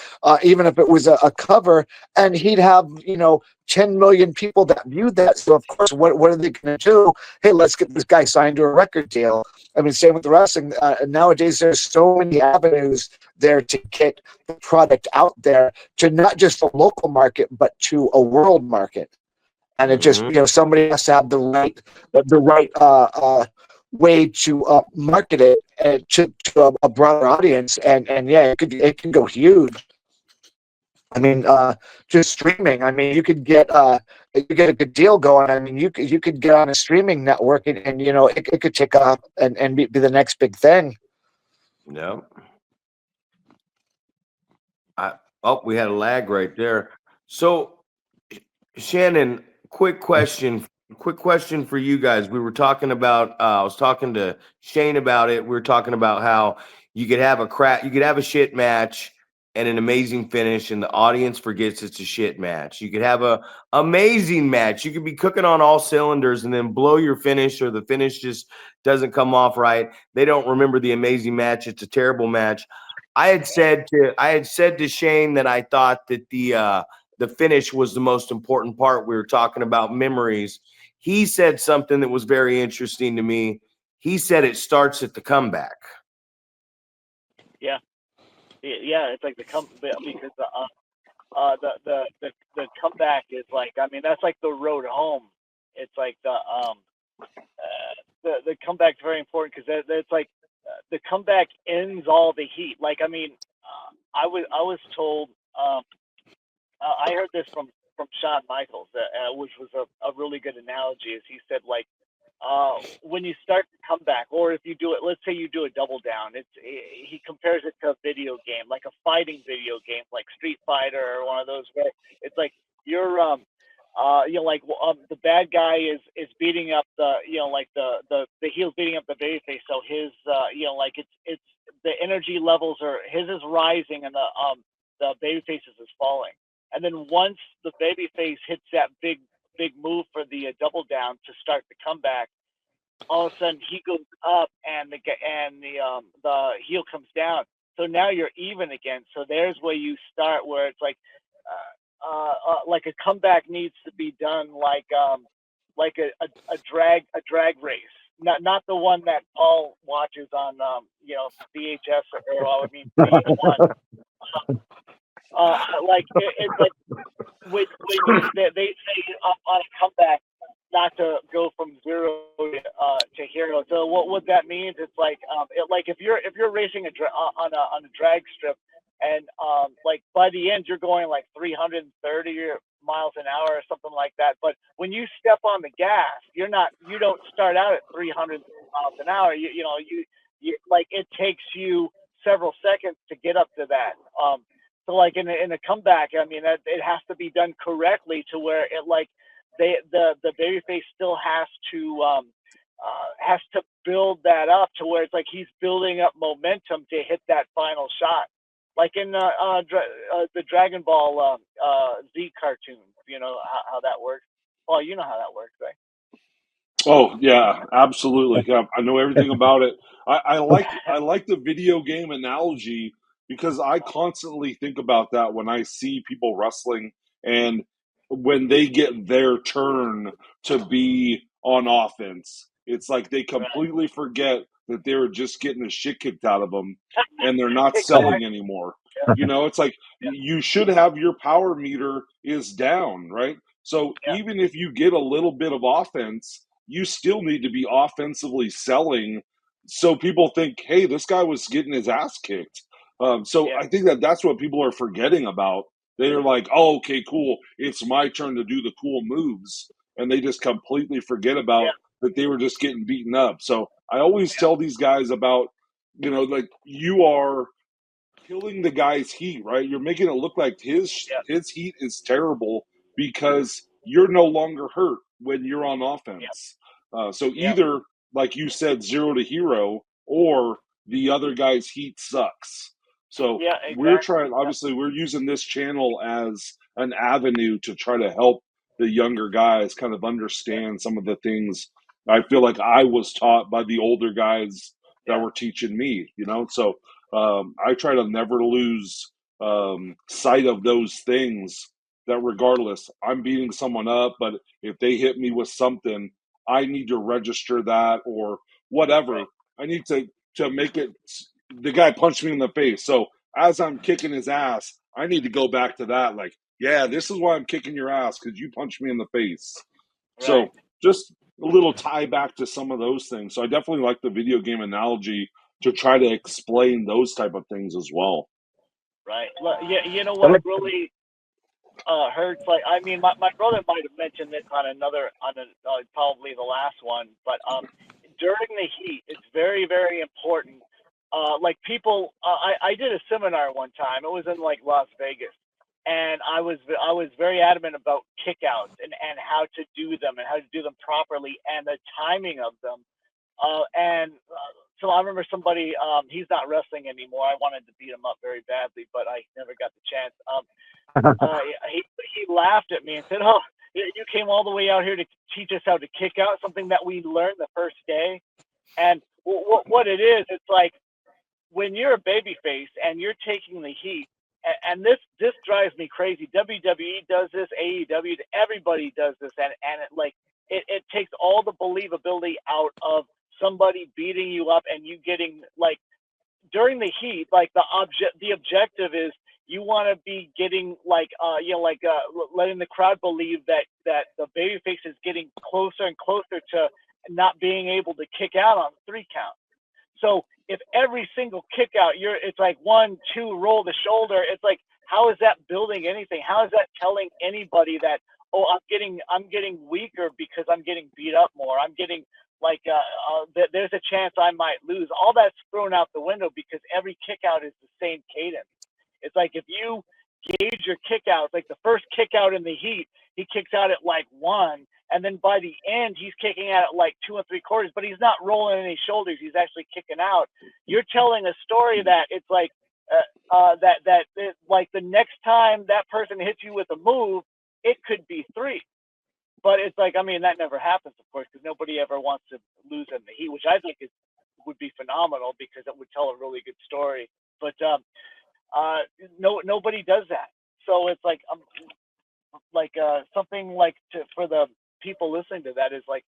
even if it was a cover, and he'd have 10 million people that viewed that. So of course, what are they going to do? Hey, let's get this guy signed to a record deal. I mean, same with the wrestling. Nowadays, there's so many avenues there to get the product out there to not just the local market, but to a world market. And it just, somebody has to have the right way to market it to a broader audience, and yeah, it could go huge. I mean, just streaming. I mean, you get a good deal going. I mean, you could get on a streaming network, and it could take off and be the next big thing. Yeah. We had a lag right there. So, Shannon, quick question for you guys. We were talking about, I was talking to Shane about it. We were talking about how you could have a shit match and an amazing finish, and the audience forgets it's a shit match. You could have a amazing match. You could be cooking on all cylinders and then blow your finish, or the finish just doesn't come off right. They don't remember the amazing match. It's a terrible match. I had said to Shane that I thought that the finish was the most important part. We were talking about memories. He said something that was very interesting to me. He said it starts at the comeback. Yeah, it's like because the comeback is like, I mean, that's like the road home. It's like the comeback's very important, because it's like the comeback ends all the heat. Like, I mean, I was told, I heard this from Shawn Michaels, which was a really good analogy. Is he said, like, when you start the comeback, or if you do it, let's say you do a double down, he compares it to a video game, like a fighting video game, like Street Fighter or one of those, where it's like you're the bad guy is beating up the the heel's beating up the babyface, so his it's the energy levels are, his is rising and the babyface's is falling. And then once the babyface hits that big move for the double down to start the comeback, all of a sudden he goes up and the heel comes down. So now you're even again. So there's where you start, where it's like a comeback needs to be done like a drag race, not the one that Paul watches on VHS or I mean VH1. It's like when they say on a comeback not to go from zero to hero. So what that means, it's like if you're racing on a drag strip, and like by the end you're going like 330 miles an hour or something like that. But when you step on the gas, you don't start out at 300 miles an hour. You like, it takes you several seconds to get up to that. So like in a comeback, I mean, it has to be done correctly to where it like the babyface still has to build that up to where it's like he's building up momentum to hit that final shot. Like in the Dragon Ball Z cartoons, you know how that works. Oh, you know how that works, right? Oh yeah, absolutely. Yeah, I know everything about it. I like the video game analogy, because I constantly think about that when I see people wrestling, and when they get their turn to be on offense, it's like they completely forget that they were just getting the shit kicked out of them, and they're not Exactly. selling anymore. You know, it's like you should have your power meter is down, right? So Yeah. even if you get a little bit of offense, you still need to be offensively selling so people think, hey, this guy was getting his ass kicked. So Yeah. I think that that's what people are forgetting about. They're like, oh, okay, cool. It's my turn to do the cool moves. And they just completely forget about Yeah. that they were just getting beaten up. So I always tell these guys about, you know, like you are killing the guy's heat, right? You're making it look like his Yeah. heat is terrible because you're no longer hurt when you're on Yeah. offense. So Yeah. either, like you said, 0 to hero, or the other guy's heat sucks. So Yeah. we're Exactly. trying. Obviously, we're using this channel as an avenue to try to help the younger guys kind of understand some of the things. I feel like I was taught by the older guys that Yeah. were teaching me. You know, so I try to never lose sight of those things. That regardless, I'm beating someone up, but if they hit me with something, I need to register that or whatever. Right. I need to make it. The guy punched me in the face, so as I'm kicking his ass, I need to go back to that. Like, yeah, this is why I'm kicking your ass because you punched me in the face. Right. So just a little tie back to some of those things. So I definitely like the video game analogy to try to explain those type of things as well. Right. Yeah. You know what really hurts? Like, I mean, my brother might have mentioned this on probably the last one, but during the heat, it's very, very important. Like people, I did a seminar one time. It was in like Las Vegas, and I was very adamant about kickouts and how to do them and how to do them properly and the timing of them. So I remember somebody, he's not wrestling anymore. I wanted to beat him up very badly, but I never got the chance. He laughed at me and said, "Oh, you came all the way out here to teach us how to kick out, something that we learned the first day." And what it is, it's like when you're a babyface and you're taking the heat, and this drives me crazy. WWE does this, AEW, everybody does this, and it takes all the believability out of somebody beating you up and you getting like during the heat, like the objective is you want to be getting like letting the crowd believe that the babyface is getting closer and closer to not being able to kick out on 3 count. So if every single kick out it's like 1, 2, roll the shoulder, it's like, how is that building anything? How is that telling anybody that, oh, I'm getting weaker because I'm getting beat up more. I'm getting like there's a chance I might lose. All that's thrown out the window because every kick out is the same cadence. It's like if you gauge your kick out, like the first kick out in the heat, he kicks out at like 1, and then by the end he's kicking out at like 2 3/4, but he's not rolling any shoulders. He's actually kicking out. You're telling a story that it's like like the next time that person hits you with a move, it could be 3. But it's like, I mean, that never happens, of course, because nobody ever wants to lose in the heat, which I think would be phenomenal because it would tell a really good story. But nobody does that. So it's like something like for the people listening to that is like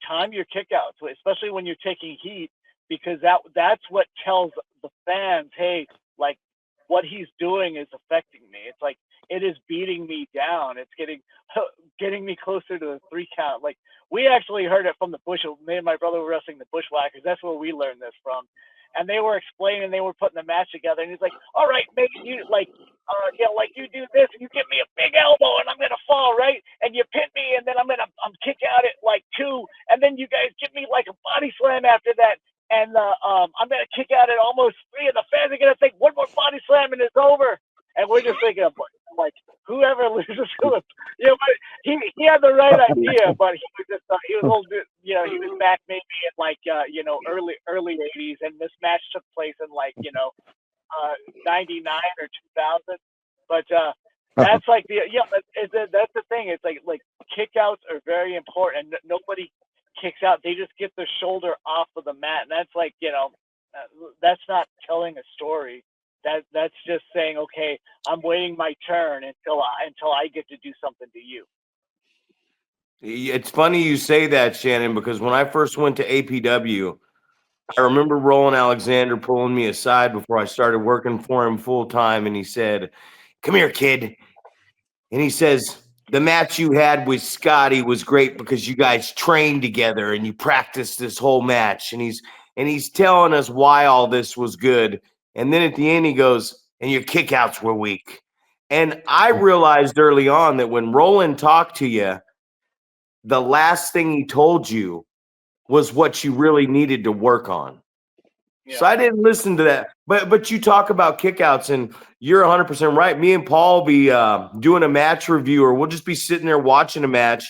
time your kickouts, especially when you're taking heat, because that's what tells the fans, hey, like what he's doing is affecting me. It's like it is beating me down. It's getting me closer to the 3 count. Like we actually heard it from the bush. Me and my brother were wrestling the Bushwhackers. That's where we learned this from. And they were explaining, they were putting the match together, and he's like, "All right, maybe you like you do this, and you give me a big elbow, and I'm gonna fall, right? And you pin me, and then I'm kick out at like 2, and then you guys give me like a body slam after that, and I'm gonna kick out at almost 3, and the fans are gonna think one more body slam and it's over." And we're just thinking, like, whoever loses to him, but he had the right idea, but he was just he was old, he was back maybe in like early 80s, and this match took place in like 99 or 2000. But that's like that's the thing. It's like kickouts are very important. Nobody kicks out; they just get their shoulder off of the mat, and that's like that's not telling a story. That's just saying, okay, I'm waiting my turn until I get to do something to you. It's funny you say that, Shannon, because when I first went to APW, I remember Roland Alexander pulling me aside before I started working for him full time, and he said, "Come here, kid." And he says, "The match you had with Scotty was great because you guys trained together and you practiced this whole match." And he's telling us why all this was good. And then at the end, he goes, "And your kickouts were weak." And I realized early on that when Roland talked to you, the last thing he told you was what you really needed to work on. So I didn't listen to that. But you talk about kickouts, and you're 100% right. Me and Paul will be doing a match review, or we'll just be sitting there watching a match.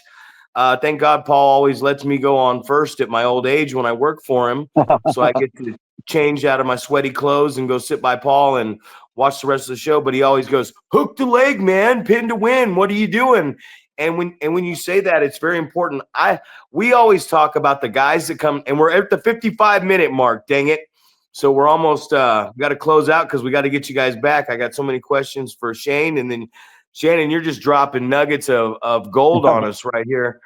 Thank God Paul always lets me go on first at my old age when I work for him. So I get to change out of my sweaty clothes and go sit by Paul and watch the rest of the show. But he always goes, "Hook the leg, man, pin to win. What are you doing?" And when you say that, it's very important. We always talk about the guys that come, and we're at the 55-minute mark, dang it. So we're almost got to close out because we got to get you guys back. I got so many questions for Shane, and then Shannon, you're just dropping nuggets of gold on us right here.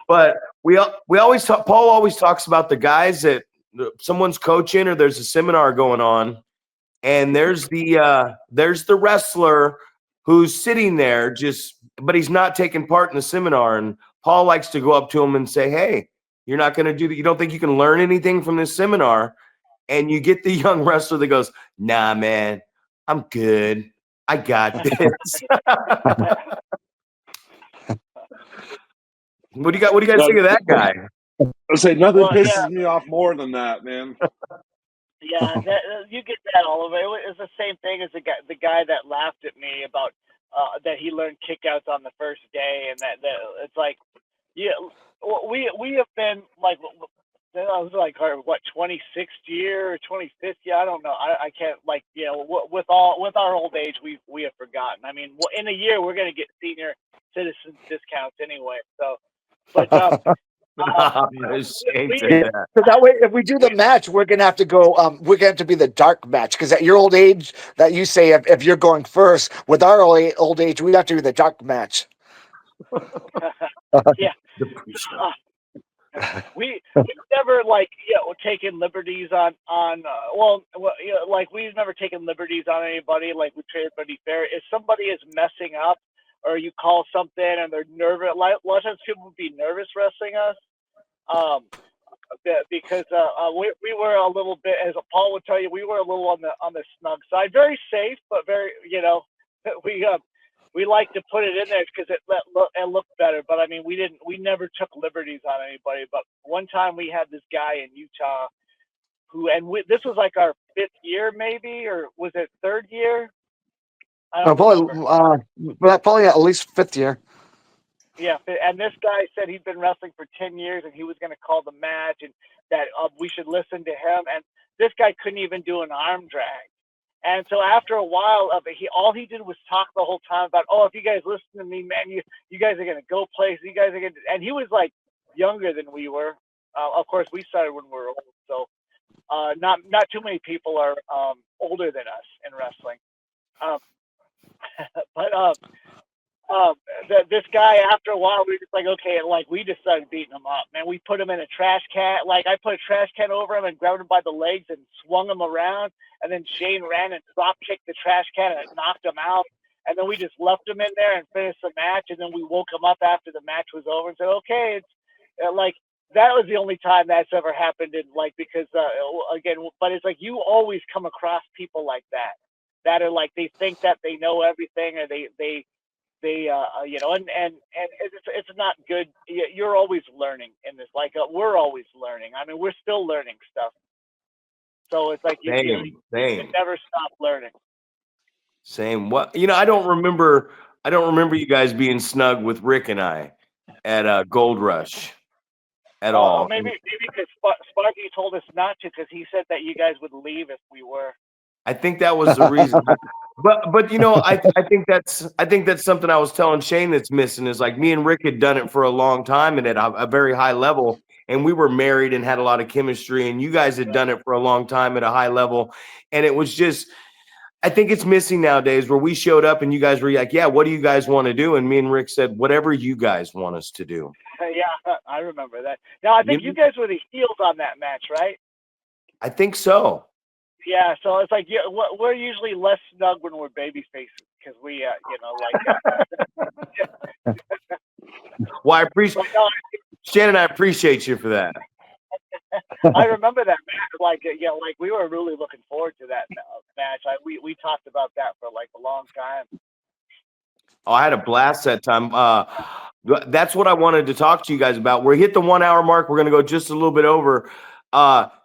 But we always talk. Paul always talks about the guys that someone's coaching or there's a seminar going on, and there's the wrestler who's sitting there but he's not taking part in the seminar. And Paul likes to go up to him and say, "Hey, you're not going to do that. You don't think you can learn anything from this seminar?" And you get the young wrestler that goes, "Nah, man, I'm good. I got this." What do you guys think of that guy? I say nothing pisses me off more than that, man. Yeah, you get that all over. It was the same thing as the guy that laughed at me about that he learned kickouts on the first day, and that it's like, yeah, we have been like, I was like, what, 26th year or 25th year? I don't know. I can't, like, you know, with our old age, we have forgotten. I mean, in a year we're gonna get senior citizen discounts anyway. So, but So that way, if we do the match, we're gonna have to go. We're gonna have to be the dark match because at your old age, that you say if you're going first, with our old age, we have to do the dark match. Yeah. We never, like, you know, taken liberties on you know, like, we've never taken liberties on anybody. Like, we treat everybody fair. If somebody is messing up or you call something and they're nervous, like, a lot of times people would be nervous wrestling us, because we were a little bit, as Paul would tell you, we were a little on the snug side, very safe, but very, you know, we like to put it in there because it looked better. But I mean, we never took liberties on anybody. But one time we had this guy in Utah this was like our 5th year, maybe, or was it 3rd year? I don't remember. Probably at least 5th year. Yeah, and this guy said he'd been wrestling for 10 years and he was going to call the match, and that we should listen to him. And this guy couldn't even do an arm drag. And so after a while of it, all he did was talk the whole time about, "Oh, if you guys listen to me, man, you guys are going to go places. You guys are going to," and he was like younger than we were. Of course, we started when we were old. So not too many people are older than us in wrestling. But this guy, after a while, we were just like, okay, like, we just started beating him up, man. We put him in a trash can. Like, I put a trash can over him and grabbed him by the legs and swung him around. And then Shane ran and drop kicked the trash can and it knocked him out. And then we just left him in there and finished the match. And then we woke him up after the match was over and said, okay, it's like, that was the only time that's ever happened. And like, because again, but it's like, you always come across people like that are like, they think that they know everything, or they you know, and it's not good. You're always learning in this. Like, we're always learning. I mean, we're still learning stuff. So it's like you never stop learning. Same. What, you know, I don't remember you guys being snug with Rick and I at Gold Rush at all. Maybe because Sparky told us not to, because he said that you guys would leave if we were. I think that was the reason. But you know, I think that's something I was telling Shane that's missing, is like, me and Rick had done it for a long time and at a very high level, and we were married and had a lot of chemistry, and you guys had done it for a long time at a high level, and it was just, I think it's missing nowadays, where we showed up and you guys were like, "Yeah, what do you guys want to do?" And me and Rick said, "Whatever you guys want us to do." Yeah, I remember that. Now, I think you guys were the heels on that match, right? I think so. Yeah, so it's like we're usually less snug when we're baby faces because we, Well, I appreciate like, no, Shannon. I appreciate you for that. I remember that match. Like, like we were really looking forward to that match. We talked about that for like a long time. Oh, I had a blast that time. That's what I wanted to talk to you guys about. We hit the 1 hour mark. We're going to go just a little bit over.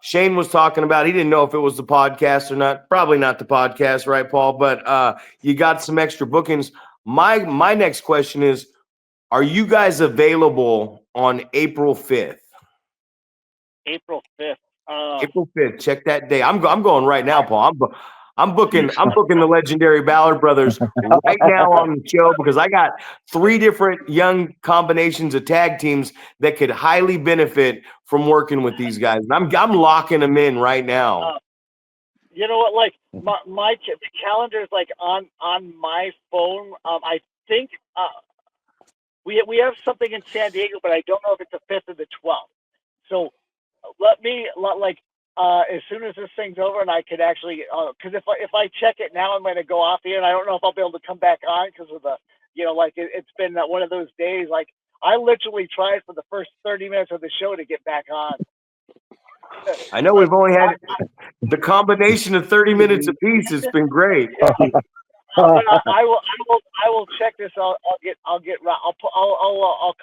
Shane was talking about, he didn't know if it was the podcast or not. Probably not the podcast, right, Paul? But you got some extra bookings. My next question is, are you guys available on April 5th? April 5th. April 5th. Check that day. I'm going right now, Paul. I'm booking the legendary Ballard Brothers right now on the show because I got 3 different young combinations of tag teams that could highly benefit from working with these guys. And I'm locking them in right now. You know what? Like the calendar is like on my phone. I think we have something in San Diego, but I don't know if it's the 5th or the 12th. So let me as soon as this thing's over and I could actually, because if I check it now, I'm going to go off the air and I don't know if I'll be able to come back on because of the, it's been one of those days. Like I literally tried for the first 30 minutes of the show to get back on. I know we've only had the combination of 30 minutes apiece. It's been great. Yeah. But I will check this. I'll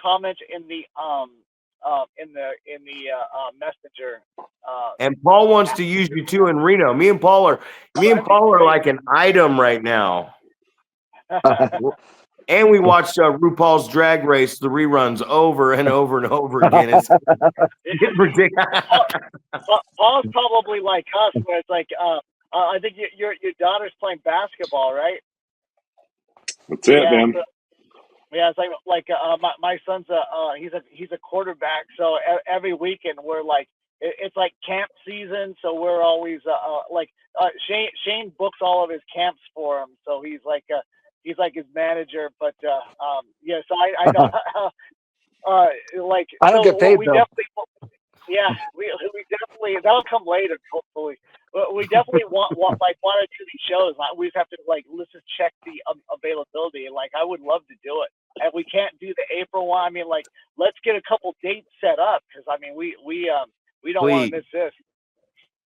comment in the messenger. And Paul wants to use you too in Reno. Me and Paul are like an item right now. And we watched RuPaul's Drag Race, the reruns over and over and over again. It's ridiculous. Paul's probably like us, where it's like, I think your daughter's playing basketball, right? That's it, man. So, yeah, it's like my son's he's a quarterback, so every weekend we're like it's like camp season, so we're always Shane books all of his camps for him, so he's like his manager, but so I know I don't get paid we though. we definitely that'll come later, hopefully. But we definitely want to do these shows. We just have to let's just check the availability. Like I would love to do it. And we can't do the April one. I mean, let's get a couple dates set up because I mean we don't want to miss this.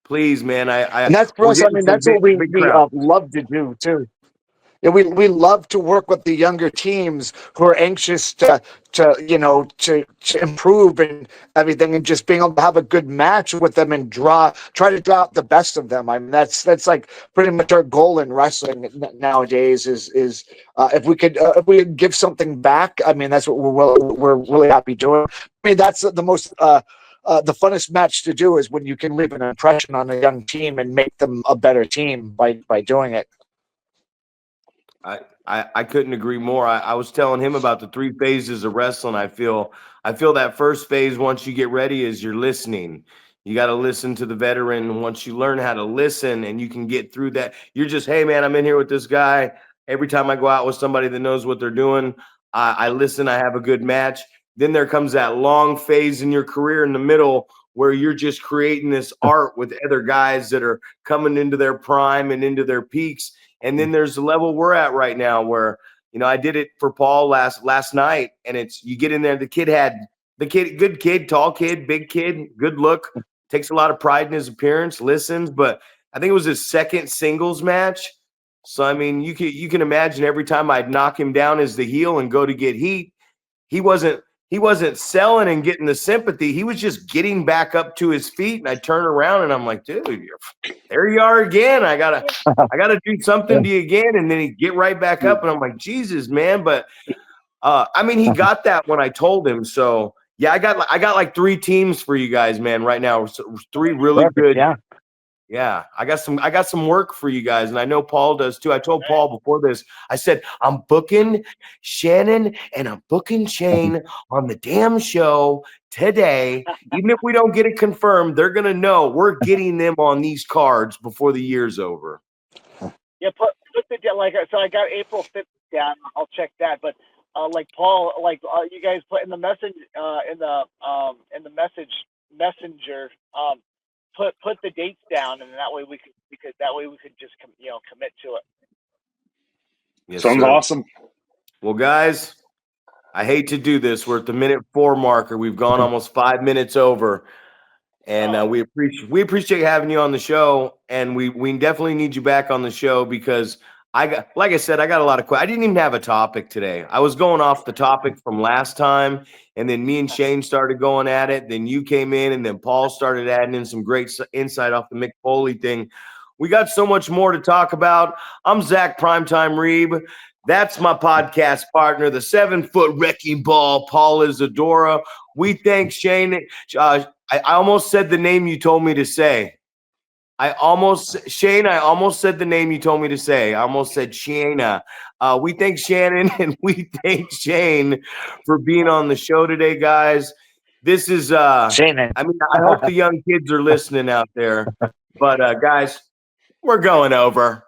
Please, man. And that's for us. I mean, that's what we love to do too. Yeah, we love to work with the younger teams who are anxious to improve and everything, and just being able to have a good match with them and try to draw out the best of them. I mean, that's like pretty much our goal in wrestling nowadays. Is if we could give something back. I mean, that's what we're really happy doing. I mean, that's the most. The funnest match to do is when you can leave an impression on a young team and make them a better team by doing it. I couldn't agree more. I was telling him about the 3 phases of wrestling. I feel that first phase, once you get ready, is you're listening. You got to listen to the veteran. Once you learn how to listen and you can get through that, you're just, hey, man, I'm in here with this guy. Every time I go out with somebody that knows what they're doing, I listen. I have a good match. Then there comes that long phase in your career in the middle where you're just creating this art with other guys that are coming into their prime and into their peaks. And then there's the level we're at right now where, I did it for Paul last night, and it's, you get in there, good kid, tall kid, big kid, good look, takes a lot of pride in his appearance, listens, but I think it was his second singles match. So, I mean, you can imagine every time I'd knock him down as the heel and go to get heat, he wasn't selling and getting the sympathy. He was just getting back up to his feet. And I turn around and I'm like, dude, there you are again. I gotta do something to you again. And then he get right back up. And I'm like, Jesus, man. But I mean, he got that when I told him. So yeah, I got like 3 teams for you guys, man, right now. 3 really good. Yeah, I got some work for you guys, and I know Paul does too. I told Paul before this, I said, I'm booking Shannon and I'm booking Shane on the damn show today. Even if we don't get it confirmed, they're gonna know we're getting them on these cards before the year's over. Yeah, put the so I got April 5th down. I'll check that, but Paul, you guys put in the message messenger. put the dates down, and that way we could just commit to it. Yes, Sounds sir. awesome. Well, guys, I hate to do this. We're at the minute 4 marker. We've gone almost 5 minutes over, and we appreciate having you on the show. And we definitely need you back on the show because like I said, I got a lot of questions. I didn't even have a topic today. I was going off the topic from last time, and then me and Shane started going at it. Then you came in, and then Paul started adding in some great insight off the Mick Foley thing. We got so much more to talk about. I'm Zack Primetime Reeb. That's my podcast partner, the 7-foot wrecking ball, Paul Isadora. We thank Shane. I almost said the name you told me to say. I almost said the name you told me to say. I almost said Shana. We thank Shannon and we thank Shane for being on the show today, guys. This is Shannon. I mean, I hope the young kids are listening out there. But guys, we're going over.